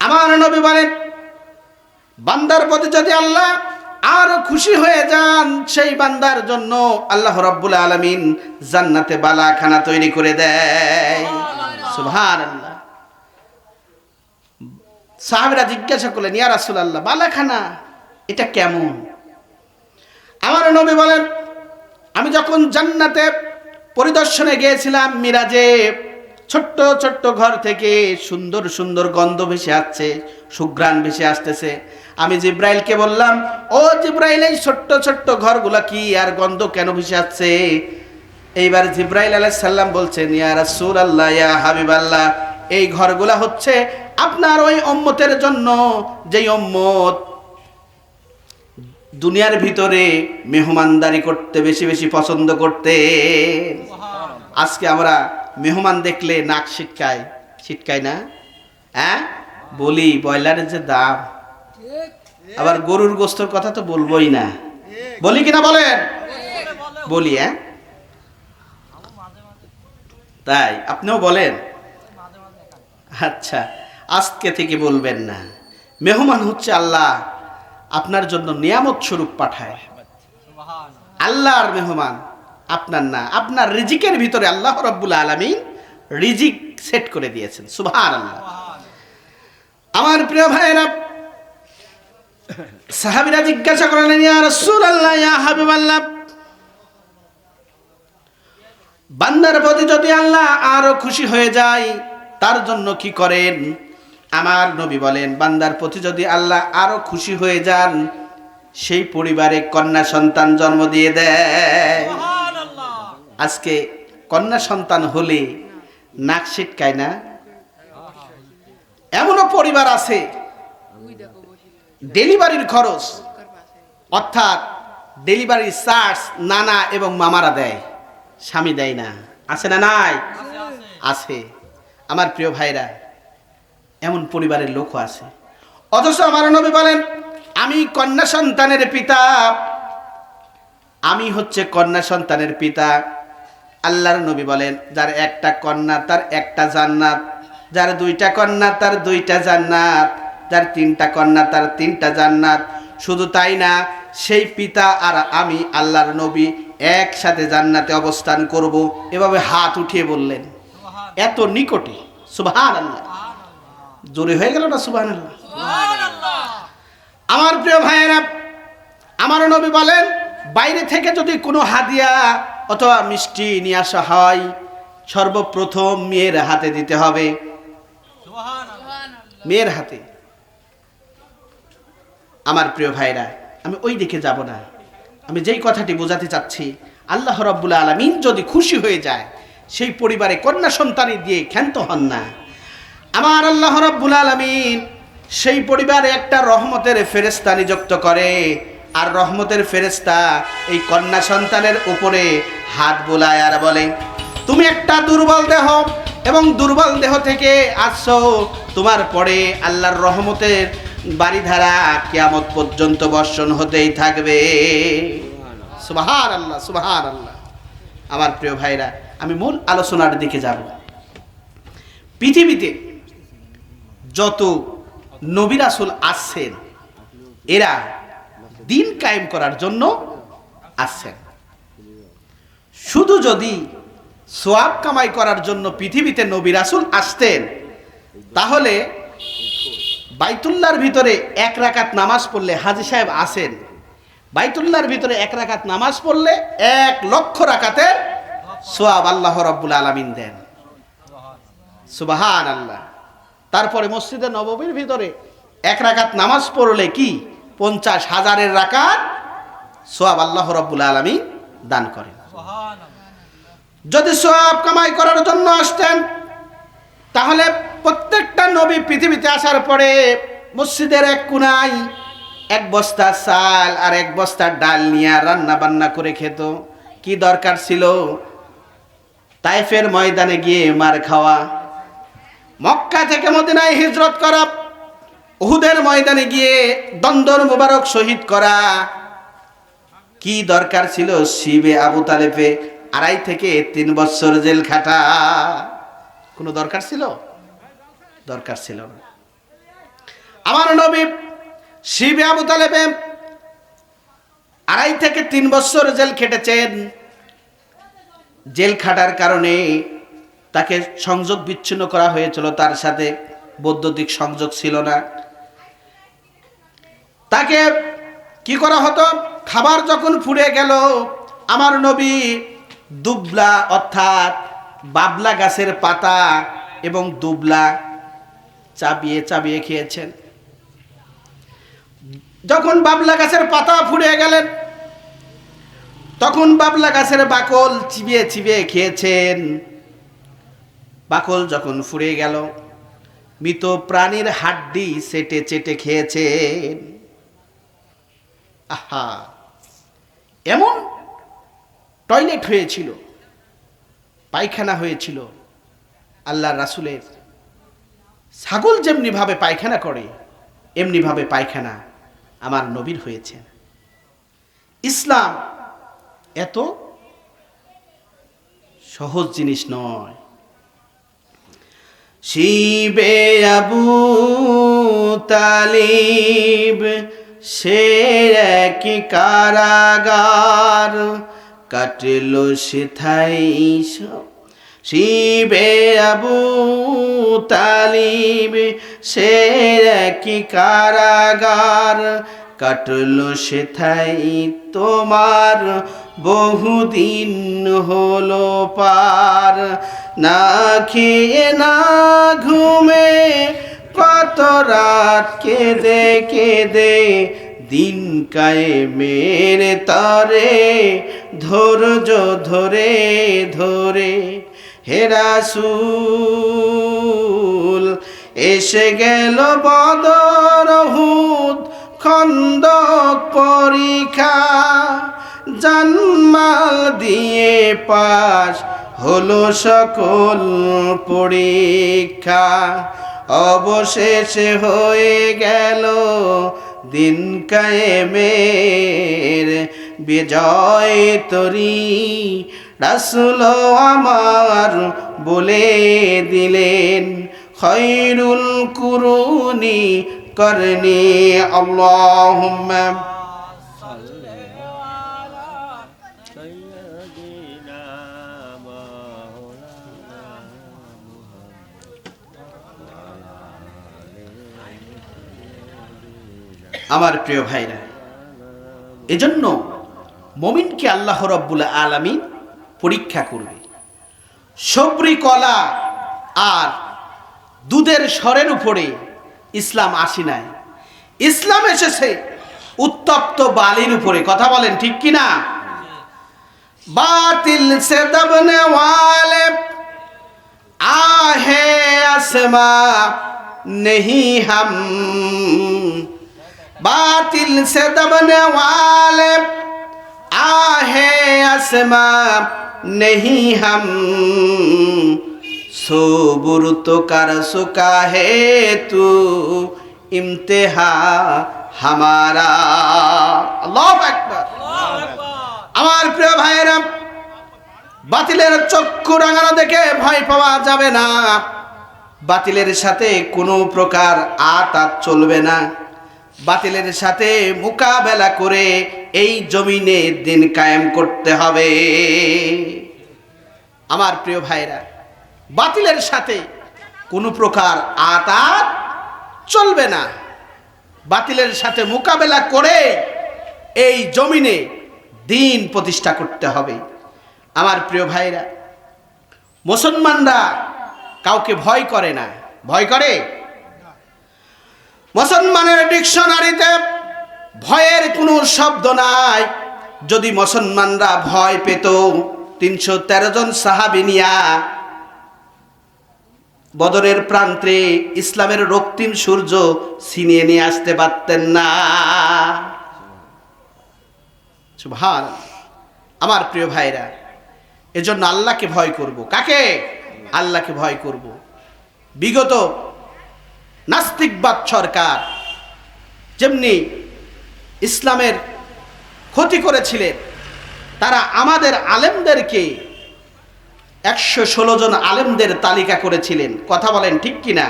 আমার নবী বলেন, বান্দার প্রতি যদি আল্লাহ আরো খুশি হয়ে যান সেই বান্দার জন্য আল্লাহ রাব্বুল আলামিন জান্নাতে বালাখানা তৈরি করে দেয়। সুবহানাল্লাহ। সাহাবীরা জিজ্ঞাসা করলেন, ইয়া রাসূলুল্লাহ, বালাখানা এটা কেমন? আমার নবী বলেন, আমি যখন জান্নাতে পরিদর্শনে গিয়েছিলাম মিরাজে, ছোট্ট ছোট্ট ঘর থেকে সুন্দর সুন্দর গন্ধ ভেসে আসছে, সুঘ্রাণ ভেসে আসতেছে। আমি জিব্রাইলকে বললাম, ও জিব্রাইল, এই ছোট্ট ছোট্ট ঘরগুলা কি আর গন্ধ কেন ভেসে আসছে? এইবার জিব্রাইল আলাইহিস সালাম বলছেন, ইয়া রাসূলুল্লাহ, ইয়া হাবিবাল্লাহ, এই ঘরগুলা হচ্ছে আপনার ওই উম্মতের জন্য যেই উম্মত দুনিয়ার ভিতরে মেহমানদারি করতে বেশি বেশি পছন্দ করতে। আজকে আমরা মেহমান দেখলে নাক ছিটকাই না? হ্যাঁ, বলি ব্রয়লারের যে দাম, আবার গরুর গোশতের কথা তো বলবোই না, বলি কিনা বলেন? বলি। হ্যাঁ, তাই আপনিও বলেন? আচ্ছা, আজকে থেকে বলবেন না। মেহমান হচ্ছে আল্লাহ আপনার জন্য নিয়ামত স্বরূপ পাঠায়। আল্লাহর মেহমান আপনার না, আপনার রিজিকের ভিতরে আল্লাহ রাব্বুল আলামিন রিজিক সেট করে দিয়েছেন। সুবহানাল্লাহ। আমার প্রিয় ভাইরা, সাহাবীরা জিজ্ঞাসা করলেন, ইয়া রাসূলুল্লাহ, ইয়া হাবিবাল্লাহ, বান্দার প্রতি যদি আল্লাহ আরো খুশি হয়ে যায় তার জন্য কি করেন? আমার নবী বলেন, বান্দার প্রতি যদি আল্লাহ আরো খুশি হয়ে যান সেই পরিবারে কন্যা সন্তান জন্ম দিয়ে দেয়। আজকে কন্যা সন্তান হলে নাক ছিটকায় না? এমনও পরিবার আছে ডেলিভারির খরচ অর্থাৎ ডেলিভারির চার্জ নানা এবং মামারা দেয়, স্বামী দেয় না। আছে না নাই? আছে। আমার প্রিয় ভাইরা, এমন পরিবারের লোকও আছে। অথচ আমার নবী বলেন, আমি কন্যা সন্তানের পিতা, আমি হচ্ছে কন্যা সন্তানের পিতা। আল্লাহর নবী বলেন, যার একটা কন্যা তার একটা জান্নাত, যার 2টা কন্যা তার 2টা জান্নাত, যার 3টা কন্যা তার 3টা জান্নাত। শুধু তাই না, সেই পিতা আর আমি আল্লাহর নবী একসাথে জান্নাতে অবস্থান করব। এভাবে হাত উঠিয়ে বললেন, এত নিকটে। সুবহানাল্লাহ। জোরে হয়ে গেল না? সুবহানাল্লাহ। আমার প্রিয় ভাইয়েরা, আমার নবী বলেন, বাইরে থেকে যদি কোনো হাদিয়া অথবা মিষ্টি নিয়ে আসা হয় সর্বপ্রথম মেয়ের হাতে দিতে হবে। মেয়ের হাতে। আমার প্রিয় ভাইরা, আমি ওই দিকে যাব না। আমি যেই কথাটি বোঝাতে চাচ্ছি, আল্লাহ রাব্বুল আলামিন যদি খুশি হয়ে যায় সেই পরিবারে কন্যা সন্তানই দিয়ে ক্ষান্ত হন না। আমার আল্লাহ রাব্বুল আলামিন সেই পরিবারে একটা রহমতের ফেরেশতা নিযুক্ত করে, আর রহমতের ফেরেশতা এই কন্যা সন্তানের উপরে হাত বোলায় আর বলে, তুমি একটা দুর্বল দেহ এবং দুর্বল দেহ থেকে আসছো, তোমার পরে আল্লাহর রহমতের বাড়িধারা কিয়ামত পর্যন্ত বর্ষণ হতেই থাকবে। সুবহানাল্লাহ, সুবহানাল্লাহ। আমার প্রিয় ভাইরা, আমি মূল আলোচনার দিকে যাব। পৃথিবীতে যত নবী রাসূল আসছেন, এরা দিন কায়েম করার জন্য আসছেন। শুধু যদি সওয়াব কামাই করার জন্য পৃথিবীতে নবী রাসূল আসতেন, তাহলে বাইতুল্লাহর ভিতরে 1 রাকাত নামাজ পড়লে, হাজী সাহেব আসেন, বাইতুল্লাহর ভিতরে 1 রাকাত নামাজ পড়লে 1 লক্ষ রাকাতের সওয়াব আল্লাহ রাব্বুল আলামিন দেন। সুবহানাল্লাহ। তারপরে মসজিদে নববীর ভিতরে 1 রাকাত নামাজ পড়লে কি 50,000 রাকাত সওয়াব আল্লাহ রাব্বুল আলামিন দান করেন। যদি সওয়াব কামাই করার জন্য আসতেন, তাহলে প্রত্যেকটা নবী পৃথিবীতে আসার পরে মসজিদের এক কোনায় 1 বস্তা চাল আর 1 বস্তা ডাল নিয়ে রান্না বান্না করে খেত। কি দরকার ছিল তায়েফের ময়দানে গিয়ে মার খাওয়া, মক্কা থেকে মদিনায় হিজরত করা, উহুদের ময়দানে গিয়ে দন্দর মুবারক শহীদ করা? কি দরকার ছিল শিবে আবু তালেবে 2.5 থেকে 3 বছর জেল খাটা? কোনো দরকার ছিল? দরকার ছিল না। আমার নবী শিবে আবু তালেবে 2.5 থেকে 3 বছর জেল খেটেছেন। জেল খাটার কারণে তাকে সংযোগ বিচ্ছিন্ন করা হয়েছিল, তার সাথে বৈদ্যুতিক সংযোগ ছিল না। তাকে কি করা হতো? খাবার যখন ফুরিয়ে গেল, আমার নবী দুবলা অর্থাৎ বাবলা গাছের পাতা এবং দুবলা চাবিয়ে চাবিয়ে খেয়েছেন। যখন বাবলা গাছের পাতা ফুরিয়ে গেলেন, তখন বাবলা গাছের বাকল চিবিয়ে চিবিয়ে খেয়েছেন। বাকল যখন ফুরিয়ে গেল, মৃত প্রাণীর হাড্ডি চেটে চেটে খেয়েছেন। আহা, এমন টয়লেট হয়েছিল, পায়খানা হয়েছিল আল্লাহর রাসূলের। ছাগল যেমনি ভাবে পায়খানা করে, এমনি ভাবে পায়খানা আমার নবীর হয়েছে। ইসলাম এত সহজ জিনিস নয়। শিবে আবু তালিব সে কি কারাগার, কাটলো সেথাই শিবে আবু তালিব সে কি কারাগার, কাটলো সেথাই তোমার বহুদিন হলো পার। না খেয়ে না ঘুমে কত রাত কেঁদে কেঁদে, দিন কায়েমের তরে ধৈর্য ধরে ধরে। হে রাসূল এসে গেল বদর উহুদ খন্দক পরীক্ষা, জানমাল দিয়ে পাশ হলো সকল পরীক্ষা। অবশেষে হয়ে গেল দিন কায়েমের বিজয় তরি। রাসূল আমার বলে দিলেন, খৈরুল কুরুনি করনি আল্লাহুম্মা। আমার প্রিয় ভাইরা, এজন্য মুমিনকে আল্লাহ রাব্বুল আলামিন পরীক্ষা করবে। সবরি কলা আর দুধের স্বরের উপরে ইসলাম আসি নাই। ইসলাম এসেছে উত্তপ্ত বালির উপরে। কথা বলেন ঠিক কিনা? बातिल से दबने वाले आहे आसमां नहीं हम, बातिल से दबने वाले आहे आसमां नहीं हम, सोबुर तो कर सुका है तू इम्तिहा हमारा। अल्लाहु আকবার। আমার প্রিয় ভাইরা, বাতিলের চক্ষু রাঙানো দেখে ভয় পাওয়া যাবে না, বাতিলের সাথে কোনো প্রকার আতাত চলবে না, বাতিলের সাথে মোকাবেলা করে এই জমিনে দিন কায়েম করতে হবে। আমার প্রিয় ভাইরা, বাতিলের সাথে কোনো প্রকার আতাত চলবে না, বাতিলের সাথে মোকাবেলা করে এই জমিনে দিন প্রতিষ্ঠা করতে হবে। আমার প্রিয় ভাইরা, মুসলমানরা কাউকে ভয় করে না। ভয় করে? মুসলমানের ডিকশনারিতে ভয়ের কোনো শব্দ নাই। যদি মুসলমানরা ভয় পেত 313 জন সাহাবী নিয়া বদরের প্রান্তে ইসলামের রক্তিম সূর্য ছিনিয়ে নিয়ে আসতে পারতেন না। সুবহানাল্লাহ। আমার প্রিয় ভাইরা, এজন্য আল্লাহকে ভয় করব। কাকে? আল্লাহকে ভয় করব। বিগত নাস্তিকবাদ সরকার যেমনি ইসলামের ক্ষতি করেছিলেন, তারা আমাদের আলেমদেরকে 116 জন আলেমদের তালিকা করেছিলেন। কথা বলেন ঠিক কিনা?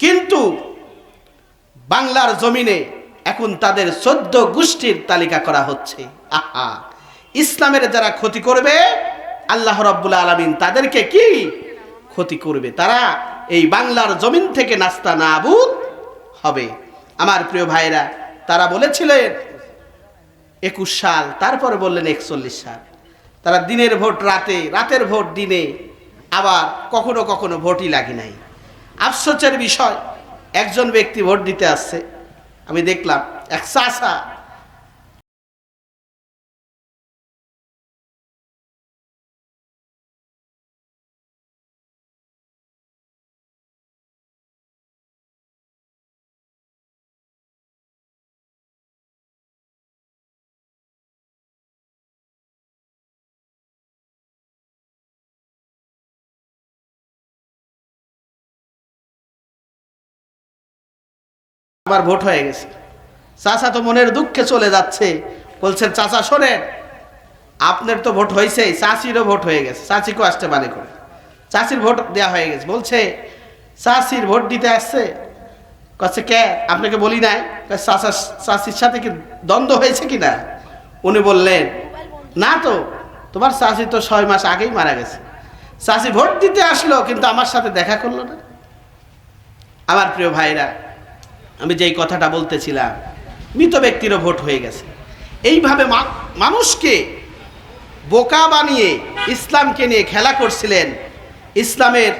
কিন্তু বাংলার জমিনে এখন তাদের 14 গোষ্ঠীর তালিকা করা হচ্ছে। আহা, ইসলামের যারা ক্ষতি করবে আল্লাহ রাব্বুল আলামিন তাদেরকে কি ক্ষতি করবে? তারা এই বাংলার জমিন থেকে নাস্তা নাবুদ হবে। আমার প্রিয় ভাইরা, তারা বলেছিলেন 21 সাল, তারপরে বললেন 41 সাল। তারা দিনের ভোট রাতে, রাতের ভোট দিনে, আবার কখনো কখনো ভোটই লাগে নাই। আফসোসের বিষয়, একজন ব্যক্তি ভোট দিতে আসছে, আমি দেখলাম এক চাচা আবার ভোট হয়ে গেছে। চাচা তো মনের দুঃখে চলে যাচ্ছে, বলছেন চাচা শোনেন, আপনার তো ভোট হয়েছে, চাচিরও ভোট হয়ে গেছে। চাচিকেও আসতে মানে করে, চাচির ভোট দেওয়া হয়ে গেছে। বলছে চাচির ভোট দিতে আসছে, কাছে কে আপনাকে বলি নাই? চাচা চাচির সাথে কি দ্বন্দ্ব হয়েছে কিনা? উনি বললেন না তো, তোমার চাচি তো 6 মাস আগেই মারা গেছে। চাচি ভোট দিতে আসলো কিন্তু আমার সাথে দেখা করলো না। আমার প্রিয় ভাইরা, আমি যেই কথাটা বলতেছিলাম, মৃত ব্যক্তিরও ভোট হয়ে গেছে। এইভাবে মানুষকে বোকা বানিয়ে ইসলামকে নিয়ে খেলা করছিলেন, ইসলামের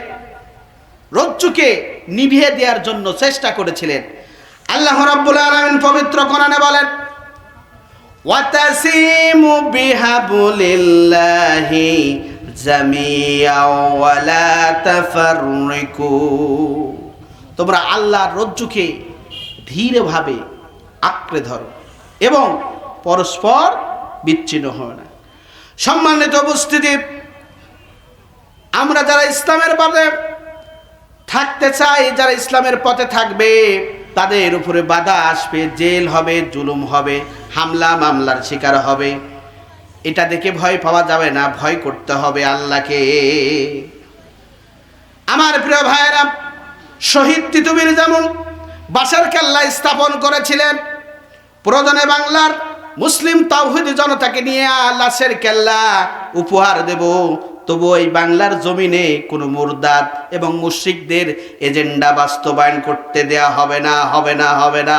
রজ্জুকে নিভিয়ে দেওয়ার জন্য চেষ্টা করেছিলেন। আল্লাহ রাব্বুল আলামিন পবিত্র কোরআনে বলেন, ওয়াতাসিমু বিহাবলিল্লাহি জামিআও ওয়া লা তাফাররিকু, তোমরা আল্লাহর রজ্জুকে ধীরভাবে আঁকড়ে ধরো এবং পরস্পর বিচ্ছিন্ন হয় না। সম্মানিত উপস্থিতি, আমরা যারা ইসলামের পথে থাকতে চাই, যারা ইসলামের পথে থাকবে, তাদের উপরে বাধা আসবে, জেল হবে, জুলুম হবে, হামলা মামলার শিকার হবে। এটা দেখে ভয় পাওয়া যাবে না, ভয় করতে হবে আল্লাহকে। আমার প্রিয় ভাইয়েরা, শহীদ তিতুমীর যেমন বাঁশের কেল্লা স্থাপন করেছিলেন, প্রয়োজনে বাংলার মুসলিম তাওহীদি জনতাকে নিয়ে লাশের কেল্লা উপহার দেব, তবু এই বাংলার জমিনে কোনো মুরদাদ এবং মুশরিকদের এজেন্ডা বাস্তবায়ন করতে দেয়া হবে না, হবে না, হবে না।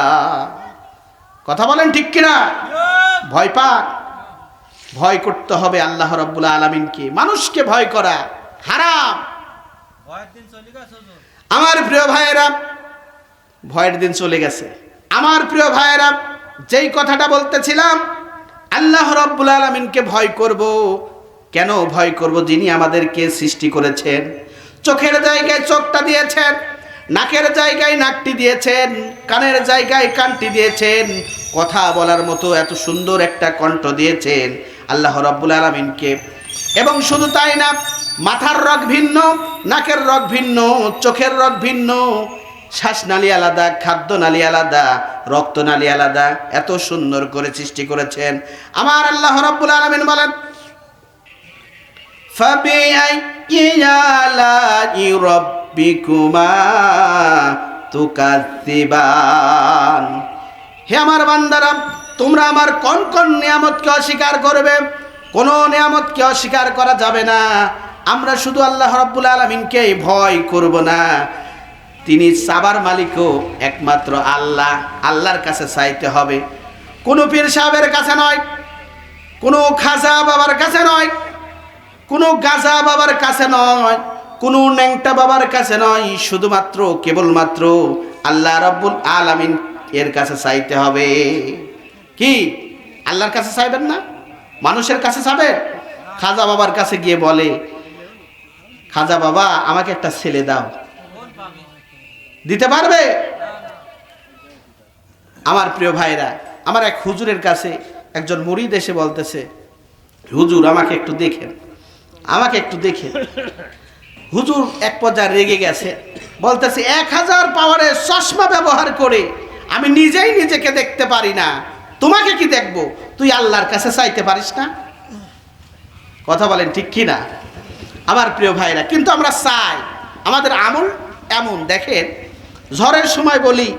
কথা বলেন ঠিক কিনা? ভয় পান? ভয় করতে হবে আল্লাহ রাব্বুল আলামিনকে। মানুষকে ভয় করা হারাম। আমার প্রিয় ভাইয়েরা, ভয়ের দিন চলে গেছে। আমার প্রিয় ভাইয়েরা, যেই কথাটা বলতেছিলাম, আল্লাহ রাব্বুল আলামিনকে ভয় করব। কেন ভয় করব? যিনি আমাদেরকে সৃষ্টি করেছেন, চোখের জায়গায় চোখটা দিয়েছেন, নাকের জায়গায় নাকটি দিয়েছেন, কানের জায়গায় কানটি দিয়েছেন, কথা বলার মতো এত সুন্দর একটা কণ্ঠ দিয়েছেন আল্লাহ রাব্বুল আলামিনকে। এবং শুধু তাই না, মাথার রগ ভিন্ন, নাকের রগ ভিন্ন, চোখের রগ ভিন্ন, শ্বাসনালী আলাদা, খাদ্যনালী আলাদা, রক্তনালী আলাদা, এত সুন্দর করে সৃষ্টি করেছেন আমার আল্লাহ রাব্বুল আলামিন। বলেন ফাবিআইয়ি আলাই রাব্বিকুমা তুকাজ্জিবান। হে আমার বান্দারা, তোমরা আমার কোন কোন নিয়ামতকে অস্বীকার করবে? কোনো নিয়ামতকে অস্বীকার করা যাবে না। আমরা শুধু আল্লাহ রাব্বুল আলামিনকে ভয় করব না, তিনি সাবার মালিকও একমাত্র আল্লাহ। আল্লাহর কাছে চাইতে হবে, কোনো পীর সাহেবের কাছে নয়, কোনো খাজা বাবার কাছে নয়, কোনো গাজা বাবার কাছে নয়, কোনো ন্যাংটা বাবার কাছে নয়, শুধুমাত্র কেবলমাত্র আল্লাহ রাব্বুল আলামিন এর কাছে চাইতে হবে। কি আল্লাহর কাছে চাইবেন না? মানুষের কাছে চাবেন? খাজা বাবার কাছে গিয়ে বলে, খাজা বাবা আমাকে একটা ছেলে দাও, দিতে পারবে? আমার প্রিয় ভাইরা, আমার এক হুজুরের কাছে একজন মুরিদ এসে বলতেছে, হুজুর আমাকে একটু দেখেন, আমাকে একটু দেখেন। হুজুর এক পর্যায়ে রেগে গেছে, বলতেছে 1000 পাওয়ারের চশমা ব্যবহার করে আমি নিজেই নিজেকে দেখতে পারি না, তোমাকে কি দেখবো? তুই আল্লাহর কাছে চাইতে পারিস না? কথা বলেন ঠিক কি না আমার প্রিয় ভাইরা? কিন্তু আমরা চাই, আমাদের আমল এমন। দেখেন, ঝড়ের সময় বলি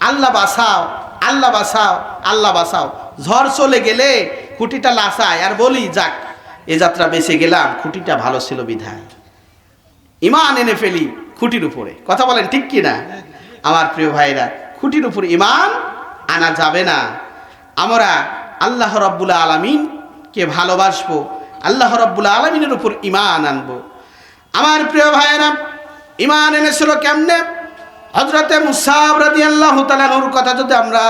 আল্লাহ বাঁচাও, আল্লাহ বাঁচাও, আল্লাহ বাঁচাও। ঝড় চলে গেলে খুঁটিটা লাসায় আর বলি যাক এ যাত্রা বেঁচে গেলাম, খুঁটিটা ভালো ছিল বিধায়। ঈমান এনে ফেলি খুঁটির উপরে। কথা বলেন ঠিক কি না আমার প্রিয় ভাইরা? খুঁটির উপরে ঈমান আনা যাবে না। আমরা আল্লাহ রাব্বুল আলামিনকে ভালোবাসবো, আল্লাহ রাব্বুল আলামিনের উপর ঈমান আনবো। আমার প্রিয় ভাইরা, ঈমান এনেছিল কেমনে? হযরতে মুসাব রাদিয়াল্লাহু তাআলা নূর কথা যদি আমরা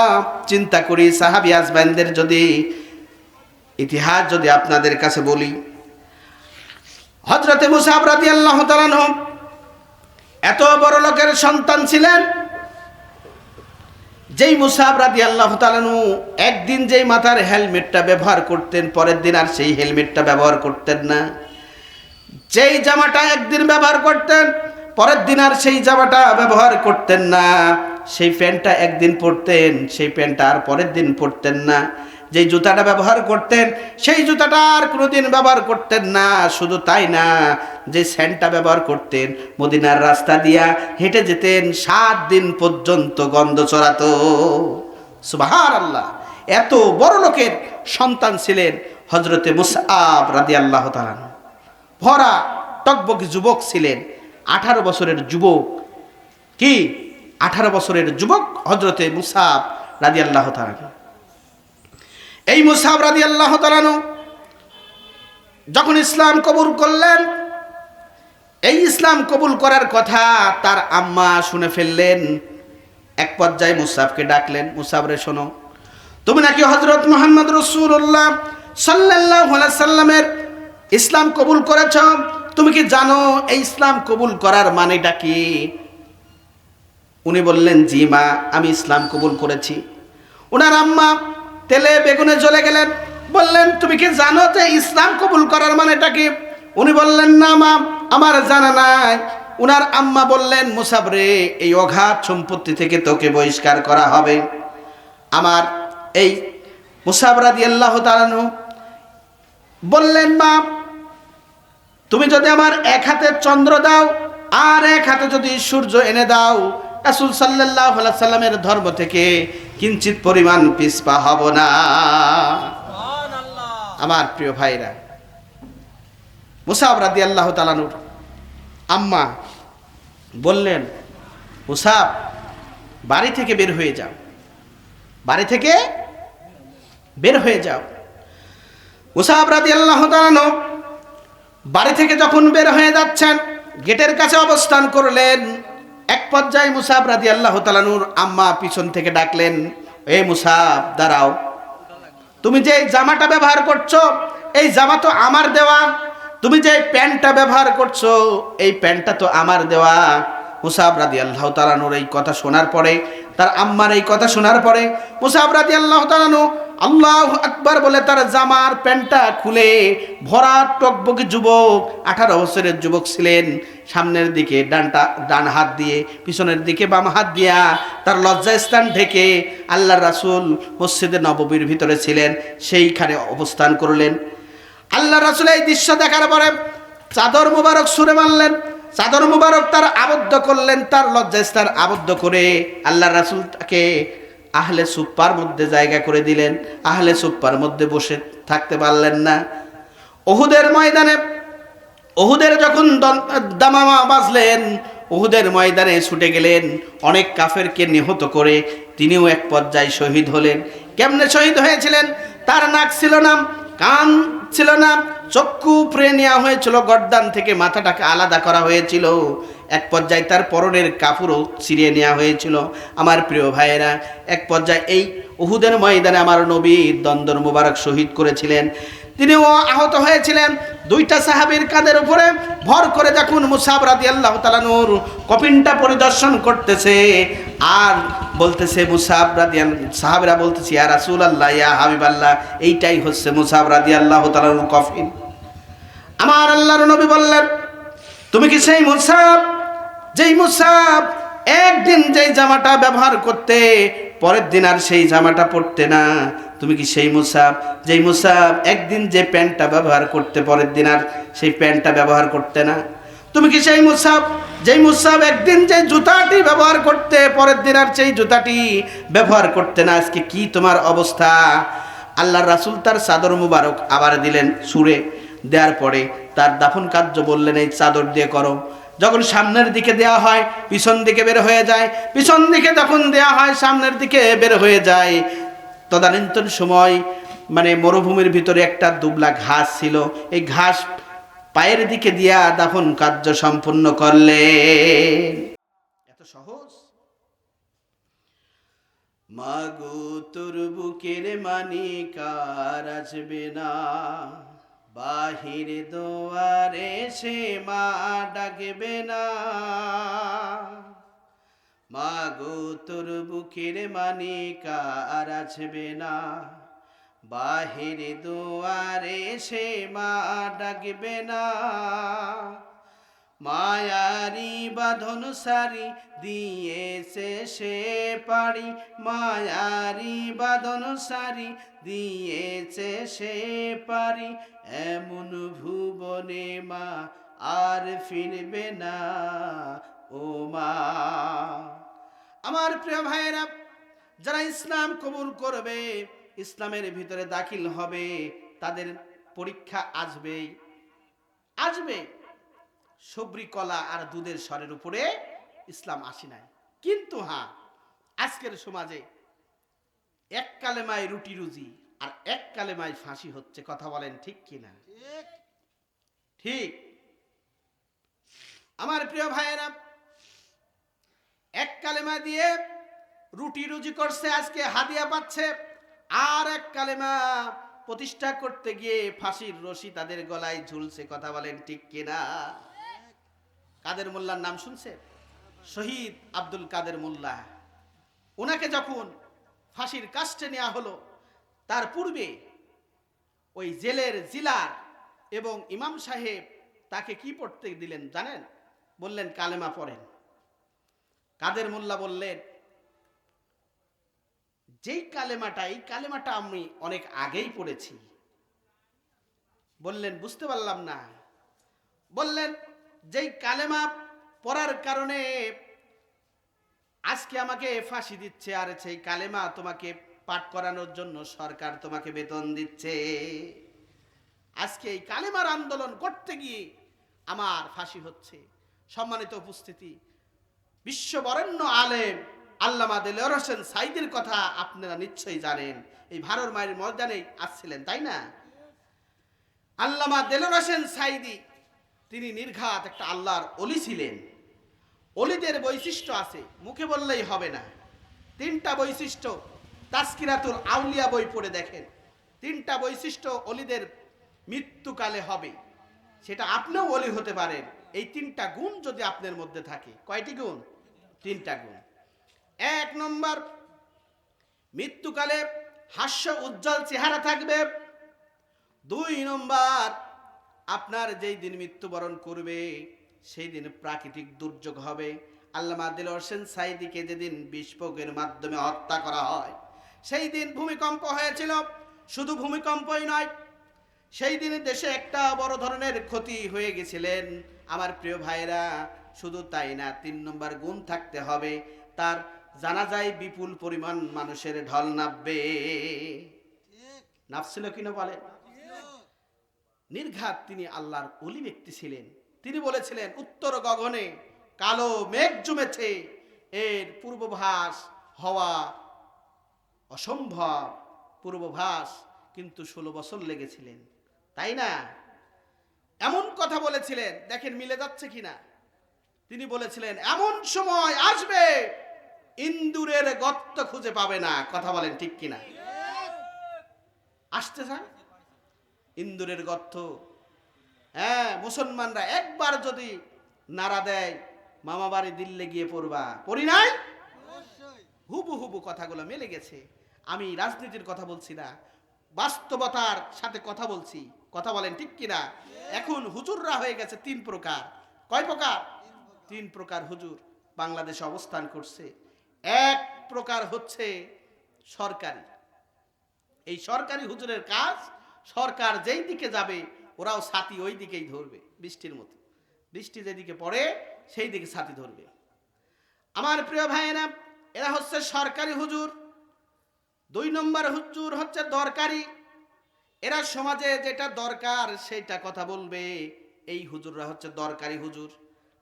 চিন্তা করি, সাহাবী আজবাইনদের যদি ইতিহাস যদি আপনাদের কাছে বলি, হযরতে মুসাব রাদিয়াল্লাহু তাআলা এত বড় লোকের সন্তান ছিলেন, যেই মুসাব রাদিয়াল্লাহু তাআলা একদিন যেই মাথার হেলমেটটা ব্যবহার করতেন, পরের দিন আর সেই হেলমেটটা ব্যবহার করতেন না। যেই জামাটা একদিন ব্যবহার করতেন, পরের দিন আর সেই জামাটা ব্যবহার করতেন না। সেই প্যান্টটা একদিন পরতেন, সেই প্যান্টটা আর পরের দিন পরতেন না। যেই জুতাটা ব্যবহার করতেন, সেই জুতাটা আর কোনোদিন ব্যবহার করতেন না। শুধু তাই না, যে স্যান্ডটা ব্যবহার করতেন, মদিনার রাস্তা দিয়া হেঁটে যেতেন, 7 দিন পর্যন্ত গন্ধ ছড়াতো। সুবহানাল্লাহ! এত বড় লোকের সন্তান ছিলেন হযরতে মুসআব রাদিয়াল্লাহু তাআলা। ভরা টকবকে যুবক ছিলেন, 18 বছরের যুবক। কি 18 বছরের যুবক হযরতে মুসআব রাদিয়াল্লাহু তাআলা। এই মুসআব রাদিয়াল্লাহু তাআলা যখন ইসলাম কবুল করলেন, এই ইসলাম কবুল করার কথা তার আম্মা শুনে ফেললেন। এক পর্যায়ে মুসআবকে ডাকলেন, মুসআব রে শোনো, তুমি নাকি হযরত মুহাম্মদ রাসূলুল্লাহ সাল্লাল্লাহু আলাইহি সাল্লামের ইসলাম কবুল করেছ। তুমি কি জানো এই ইসলাম কবুল করার মানেটা কি? উনি বললেন, জি মা, আমি ইসলাম কবুল করেছি। ওনার আম্মা তেলে বেগুনে জ্বলে গেলেন, বললেন, তুমি কি জানো যে ইসলাম কবুল করার মানেটা কি? উনি বললেন, না মা, আমার জানা নাই। ওনার আম্মা বললেন, মুসাব রে, এই অগাধ সম্পত্তি থেকে তোকে বহিষ্কার করা হবে। আমার এই মুসাব রাদিয়াল্লাহু তাআলা বললেন, মা, তুমি যদি আমার এক হাতে চন্দ্র দাও আর এক হাতে যদি সূর্য এনে দাও, রাসূল সাল্লাল্লাহু আলাইহি সাল্লামের ধর্ম থেকে কিঞ্চিত পরিমাণ পিছপা হব না। সুবহানাল্লাহ! আমার প্রিয় ভাইরা, মুসাব রাদিয়াল্লাহু তাআলা আম্মা বললেন, মুসাব, বাড়ি থেকে বের হয়ে যাও, বাড়ি থেকে বের হয়ে যাও। মুসাব রাদিয়াল্লাহু তাআলা বাড়ি থেকে যখন বের হয়ে যাচ্ছেন, গেটের কাছে অবস্থান করলেন। এক পর্যায়ে মুসাব রাদিয়াল্লাহু তাআলা আম্মা পিছন থেকে ডাকলেন, এ মুসাব, দাঁড়াও। তুমি যে জামাটা ব্যবহার করছো এই জামা তো আমার দেওয়া, তুমি যে প্যান্টটা ব্যবহার করছো এই প্যান্টটা তো আমার দেওয়া। মুসাব রাদিয়াল্লাহু তাআলা নূর এই কথা শোনার পরে, তার আম্মার এই কথা শোনার পরে মুসাব রাদিয়াল্লাহু তাআলা নূর আল্লাহু আকবার বলে তার জামার প্যান্টটা খুলে, ভরা টকবকে যুবক, 18 বছরের যুবক ছিলেন, সামনের দিকে ডান হাত দিয়ে, পিছনের দিকে বাম হাত দিয়া তার লজ্জাস্থান ঢেকে আল্লাহর রাসূল মসজিদে নববীর ভিতরে ছিলেন, সেইখানে অবস্থান করলেন। আল্লাহ রাসূল এই দৃশ্য দেখার পরে চাদর মুবারক ছুঁড়ে মারলেন, চাদর মুবারক তার আবদ্ধ করলেন, তার লজ্জাস্থান আবদ্ধ করে আল্লাহ রাসূল তাকে আহলে সুপ্পার মধ্যে জায়গা করে দিলেন। আহলে সুপ্পার মধ্যে বসে থাকতে পারলেন না। উহুদের ময়দানে, উহুদের যখন দামামা বাজলেন, উহুদের ময়দানে ছুটে গেলেন, অনেক কাফেরকে নিহত করে তিনিও এক পর্যায়ে শহীদ হলেন। কেমনে শহীদ হয়েছিলেন? তার নাক ছিল না, কান ছিল না, চক্ষু উপড়ে নেওয়া হয়েছিল, গর্দান থেকে মাথাটাকে আলাদা করা হয়েছিল, এক পর্যায়ে তার পরনের কাপড়ও ছিঁড়িয়ে নেওয়া হয়েছিল। আমার প্রিয় ভাইয়েরা, এক পর্যায়ে এই উহুদের ময়দানে আমার নবী দন্দর মুবারক শহীদ করেছিলেন, তিনিও আহত হয়েছিলেন। দুইটা সাহাবীর কাঁধের উপরে ভর করে যখন মুসাব রাদিয়াল্লাহু তাআলা নূর কফিনটা পরিদর্শন করতেছে আর বলতেছে মুসাব রাদিয়াল্লাহু, সাহাবীরা বলতেছে ইয়া রাসূলুল্লাহ, ইয়া হাবিবাল্লাহ, এইটাই হচ্ছে মুসাব রাদিয়াল্লাহু তাআলা নূর কফিন। আমার আল্লাহর নবী বললেন, তুমি কি সেই মুসাব, যেই মুসাব একদিন যেই জামাটা ব্যবহার করতে পরের দিন আর সেই জামাটা পরতে না? তুমি কি সেই মুসাব, যেই মুসাব একদিন যে প্যান্টটা ব্যবহার করতে পরের দিন আর সেই প্যান্টটা ব্যবহার করতে না? তুমি কি সেই মুসাব, যেই মুসাব একদিন যে জুতাটি ব্যবহার করতে পরের দিন আর সেই জুতাটি ব্যবহার করতে না? আজকে কি তোমার অবস্থা? আল্লাহর রাসূল তার চাদর মুবারক আবার দিলেন ছুঁড়ে, দেওয়ার পরে তার দাফন কার্য বললেন এই চাদর দিয়ে করো। যখন সামনের দিকে দেওয়া হয় পিছন দিকে বের হয়ে যায়, পিছন দিকে যখন দেওয়া হয় সামনের দিকে বের হয়ে যায়। তদানীন্তন সময় মানে মরুভূমির ভিতরে একটা দুবলা ঘাস ছিল, এই ঘাস পায়ের দিকে দিয়া দাফন কার্য সম্পূর্ণ করলেন। এত সহজ? মাগো তোর বুকের মানি কার আসবে না, বাহির দুয়ারে সে মা ডাকবে না। মাগো তোর বুকের মানি কার আসবে না, বাহির দুয়ারে সে মা ডাকবে না। মায়ারি বাঁধন সারি দিয়েছে সে পারি, মায়ারি বাঁধন সারি দিয়েছে সে পারি, এমন ভুবনে মা আর ফিরবে না ও মা। আমার প্রিয় ভাইয়েরা, যারা ইসলাম কবুল করবে, ইসলামের ভিতরে দাখিল হবে, তাদের পরীক্ষা আসবেই আসবে। সবরি কলা আর দুধের স্বরের উপরে ইসলাম আসি নাই। কিন্তু হ্যাঁ, আজকের সমাজে এক কালেমায় রুটি রুজি আর এক কালেমায় ফাঁসি হচ্ছে। কথা বলেন ঠিক কিনা? ঠিক। আমার প্রিয় ভাইয়েরা, এক কালেমা দিয়ে রুটি রুজি করছে, আজকে হাদিয়া পাচ্ছে, আর এক কালেমা প্রতিষ্ঠা করতে গিয়ে ফাঁসির রশি তাদের গলায় ঝুলছে। কথা বলেন ঠিক কিনা? কাদের মোল্লার নাম শুনছে? শহীদ আব্দুল কাদের মোল্লা। ওনাকে যখন ফাঁসির কাস্টে নেওয়া হলো, তার পূর্বে ওই জেলের জিলার এবং ইমাম সাহেব তাকে কি পড়তে দিলেন জানেন? বললেন কালেমা পড়েন। কাদের মোল্লা বললেন, যেই কালেমাটা, এই কালেমাটা আমি অনেক আগেই পড়েছি। বললেন বুঝতে পারলাম না। বললেন যেই কালেমা পড়ার কারণে আজকে আমাকে ফাঁসি দিচ্ছে, আর সেই কালেমা তোমাকে পাঠ করানোর জন্য সরকার তোমাকে বেতন দিচ্ছে। আজকে এই কালেমার আন্দোলন করতে গিয়ে আমার ফাঁসি হচ্ছে। সম্মানিত উপস্থিতি, বিশ্ববরেণ্য আলেম আল্লামা দেলোয়ার হোসেন সাইদির কথা আপনারা নিশ্চয়ই জানেন। এই ভারর মায়ের ময়দানে আসছিলেন, তাই না? আল্লামা দেলোয়ার হোসেন সাইদি তিনি নির্ঘাত একটা আল্লাহর ওলি ছিলেন। ওলিদের বৈশিষ্ট্য আছে, মুখে বললেই হবে না। 3টা বৈশিষ্ট্য। তাসকিরাতুল আউলিয়া বই পড়ে দেখেন, তিনটা বৈশিষ্ট্য অলিদের মৃত্যুকালে হবে, সেটা আপনিও অলি হতে পারেন এই তিনটা গুণ যদি আপনার মধ্যে থাকে। কয়টি গুণ? তিনটা গুণ। এক নম্বর, মৃত্যুকালে হাস্য উজ্জ্বল চেহারা থাকবে। দুই নম্বর, আপনার যেই দিন মৃত্যুবরণ করবে সেই দিন প্রাকৃতিক দুর্যোগ হবে। আল্লামা দিলওয়ার হোসেন সাঈদীকে যেদিন বিস্ফোরকের মাধ্যমে হত্যা করা হয়, সেই দিন ভূমিকম্প হয়েছিল। শুধু ভূমিকম্পই নয়, সেই দিনে দেশে একটা বড় ধরনের ক্ষতি হয়ে গেছিলেন আমার প্রিয় ভাইরা। শুধু তাই না, 3 নম্বর গুণ থাকতে হবে, তার জানাজায় বিপুল পরিমাণ মানুষের ঢল নামবে। নামছিল কিনা বলে? নির্ঘাত তিনি আল্লাহর ওলি ব্যক্তি ছিলেন। তিনি বলেছিলেন, উত্তর গগনে কালো মেঘ জমেছে, এর পূর্বভাস হওয়া অসম্ভব। পূর্বভাস কিন্তু 16 বছর লেগেছিলেন, তাই না? এমন কথা বলেছিলেন, দেখেন মিলে যাচ্ছে কিনা। তিনি বলেছিলেন, এমন সময় আসবে ইন্দুরের গর্ত খুঁজে পাবে না। কথা বলেন ঠিক কিনা? আসতে চান ইন্দুরের গর্ত। হ্যাঁ, মুসলমানরা একবার যদি নাড়া দেয়, মামা বাড়ি দিল্লি গিয়ে পড়বা, পড়ি নাই? হুবু হুবু কথাগুলো মিলে গেছে। আমি রাজনীতির কথা বলছি না, বাস্তবতার সাথে কথা বলছি। কথা বলেন ঠিক কিনা? এখন হুজুররা হয়ে গেছে 3 প্রকার। কয় প্রকার? 3 প্রকার হুজুর বাংলাদেশে অবস্থান করছে। এক প্রকার হচ্ছে সরকারি। এই সরকারি হুজুরের কাজ, সরকার যেই দিকে যাবে ওরাও ছাতি ওই দিকেই ধরবে। বৃষ্টির মতো, বৃষ্টি যেদিকে পড়ে সেই দিকে ছাতি ধরবে। আমার প্রিয় ভাইয়েরা, এরা হচ্ছে সরকারি হুজুর। 2 নম্বর হুজুর হচ্ছে দরকারি। এরা সমাজে যেটা দরকার সেইটা কথা বলবে, এই হুজুররা হচ্ছে দরকারি হুজুর।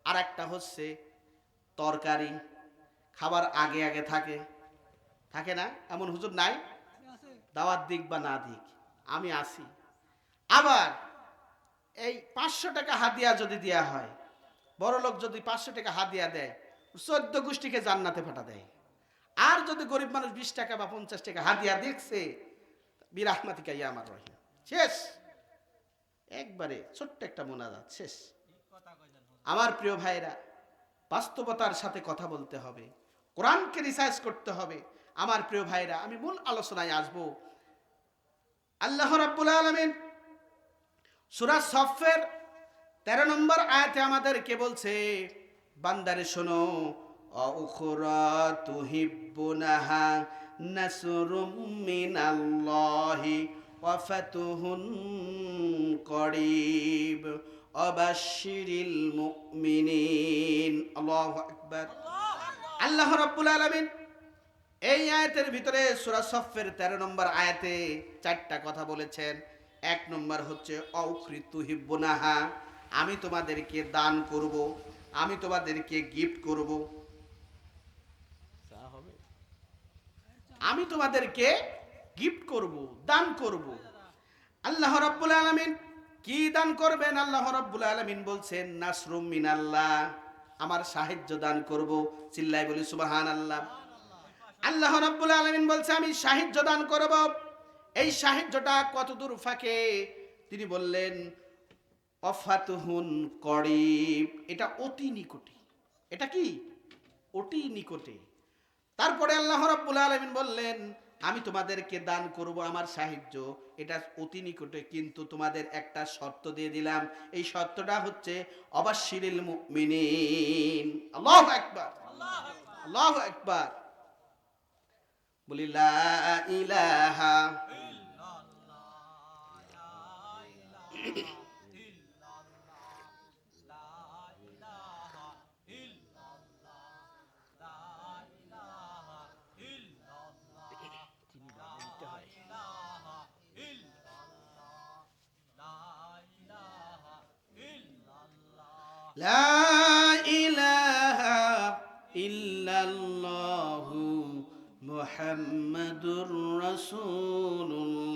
আর একটা হচ্ছে তরকারি, খাবার আগে আগে থাকে, থাকে না? এমন হুজুর নাই? দাওয়াত দিক বা না দিক আমি আসি। আবার এই 500 টাকা হাদিয়া যদি দেয়া হয়, বড় লোক যদি 500 টাকা হাদিয়া দেয়, 14 গোষ্ঠীকে জান্নাতে পাঠা দেয়। আর যদি গরিব মানুষ 20 টাকা বা 50 টাকা হাদিয়া দেখছে, বিরাহমাতিকা ইয়া আমার রহিম, শেষ। একবারে ছোট্ট একটা মোনাজাত শেষ। আমার প্রিয় ভাইরা, বাস্তবতার সাথে কথা বলতে হবে, কোরআনকে রিসার্চ করতে হবে। আমার প্রিয় ভাইরা, আমি মূল আলোচনায় আসব। আল্লাহ রাব্বুল আলামিন সূরা সফের 13 নম্বর আয়াতে আমাদেরকে বলছে, বান্দারে শোনো, উখরা তুহিব্বুনাহা নাসরুম মিনাল্লাহি ওয়া ফাতুহুন করিব ওয়াবাশশিরিল মুমিনিন। আল্লাহু আকবার। আল্লাহ রাব্বুল আলামিন এই আয়াতের ভিতরে সূরা সফের 13 নম্বর আয়াতে 4টা কথা বলেছেন। 1 নম্বর হচ্ছে অউখরিতু হিব্বুনাহা, আমি তোমাদেরকে দান করব, আমি তোমাদেরকে গিফট করব। আমি তোমাদেরকে গিফট করব, দান করব। আল্লাহ রাব্বুল আলামিন কি দান করবেন? আল্লাহ রাব্বুল আলামিন বলছেন, নাসরুম মিনাল্লাহ, আমার সাহায্য দান করব। চিল্লায় বলি সুবহানাল্লাহ। আল্লাহ রাব্বুল আলামিন বলছে, আমি সাহায্য দান করব। এই সাহায্যটা কতদূর ফাঁকে? তিনি বললেন, অফাতুহুন করিব, এটা অতি নিকটে। এটা কি? অতি নিকটে। তারপরে আল্লাহ রাব্বুল আলামিন বললেন, আমি তোমাদেরকে দান করব আমার সাহায্য, এটা অতি নিকটে, কিন্তু তোমাদের একটা শর্ত দিয়ে দিলাম। এই শর্তটা হচ্ছে অবাশশিরিল মুমিনিন। আল্লাহু আকবার, আল্লাহু আকবার। বলি লা ইলাহা লা ইলাহা ইল্লাল্লাহু মুহাম্মাদুর রাসূলুল্লাহ।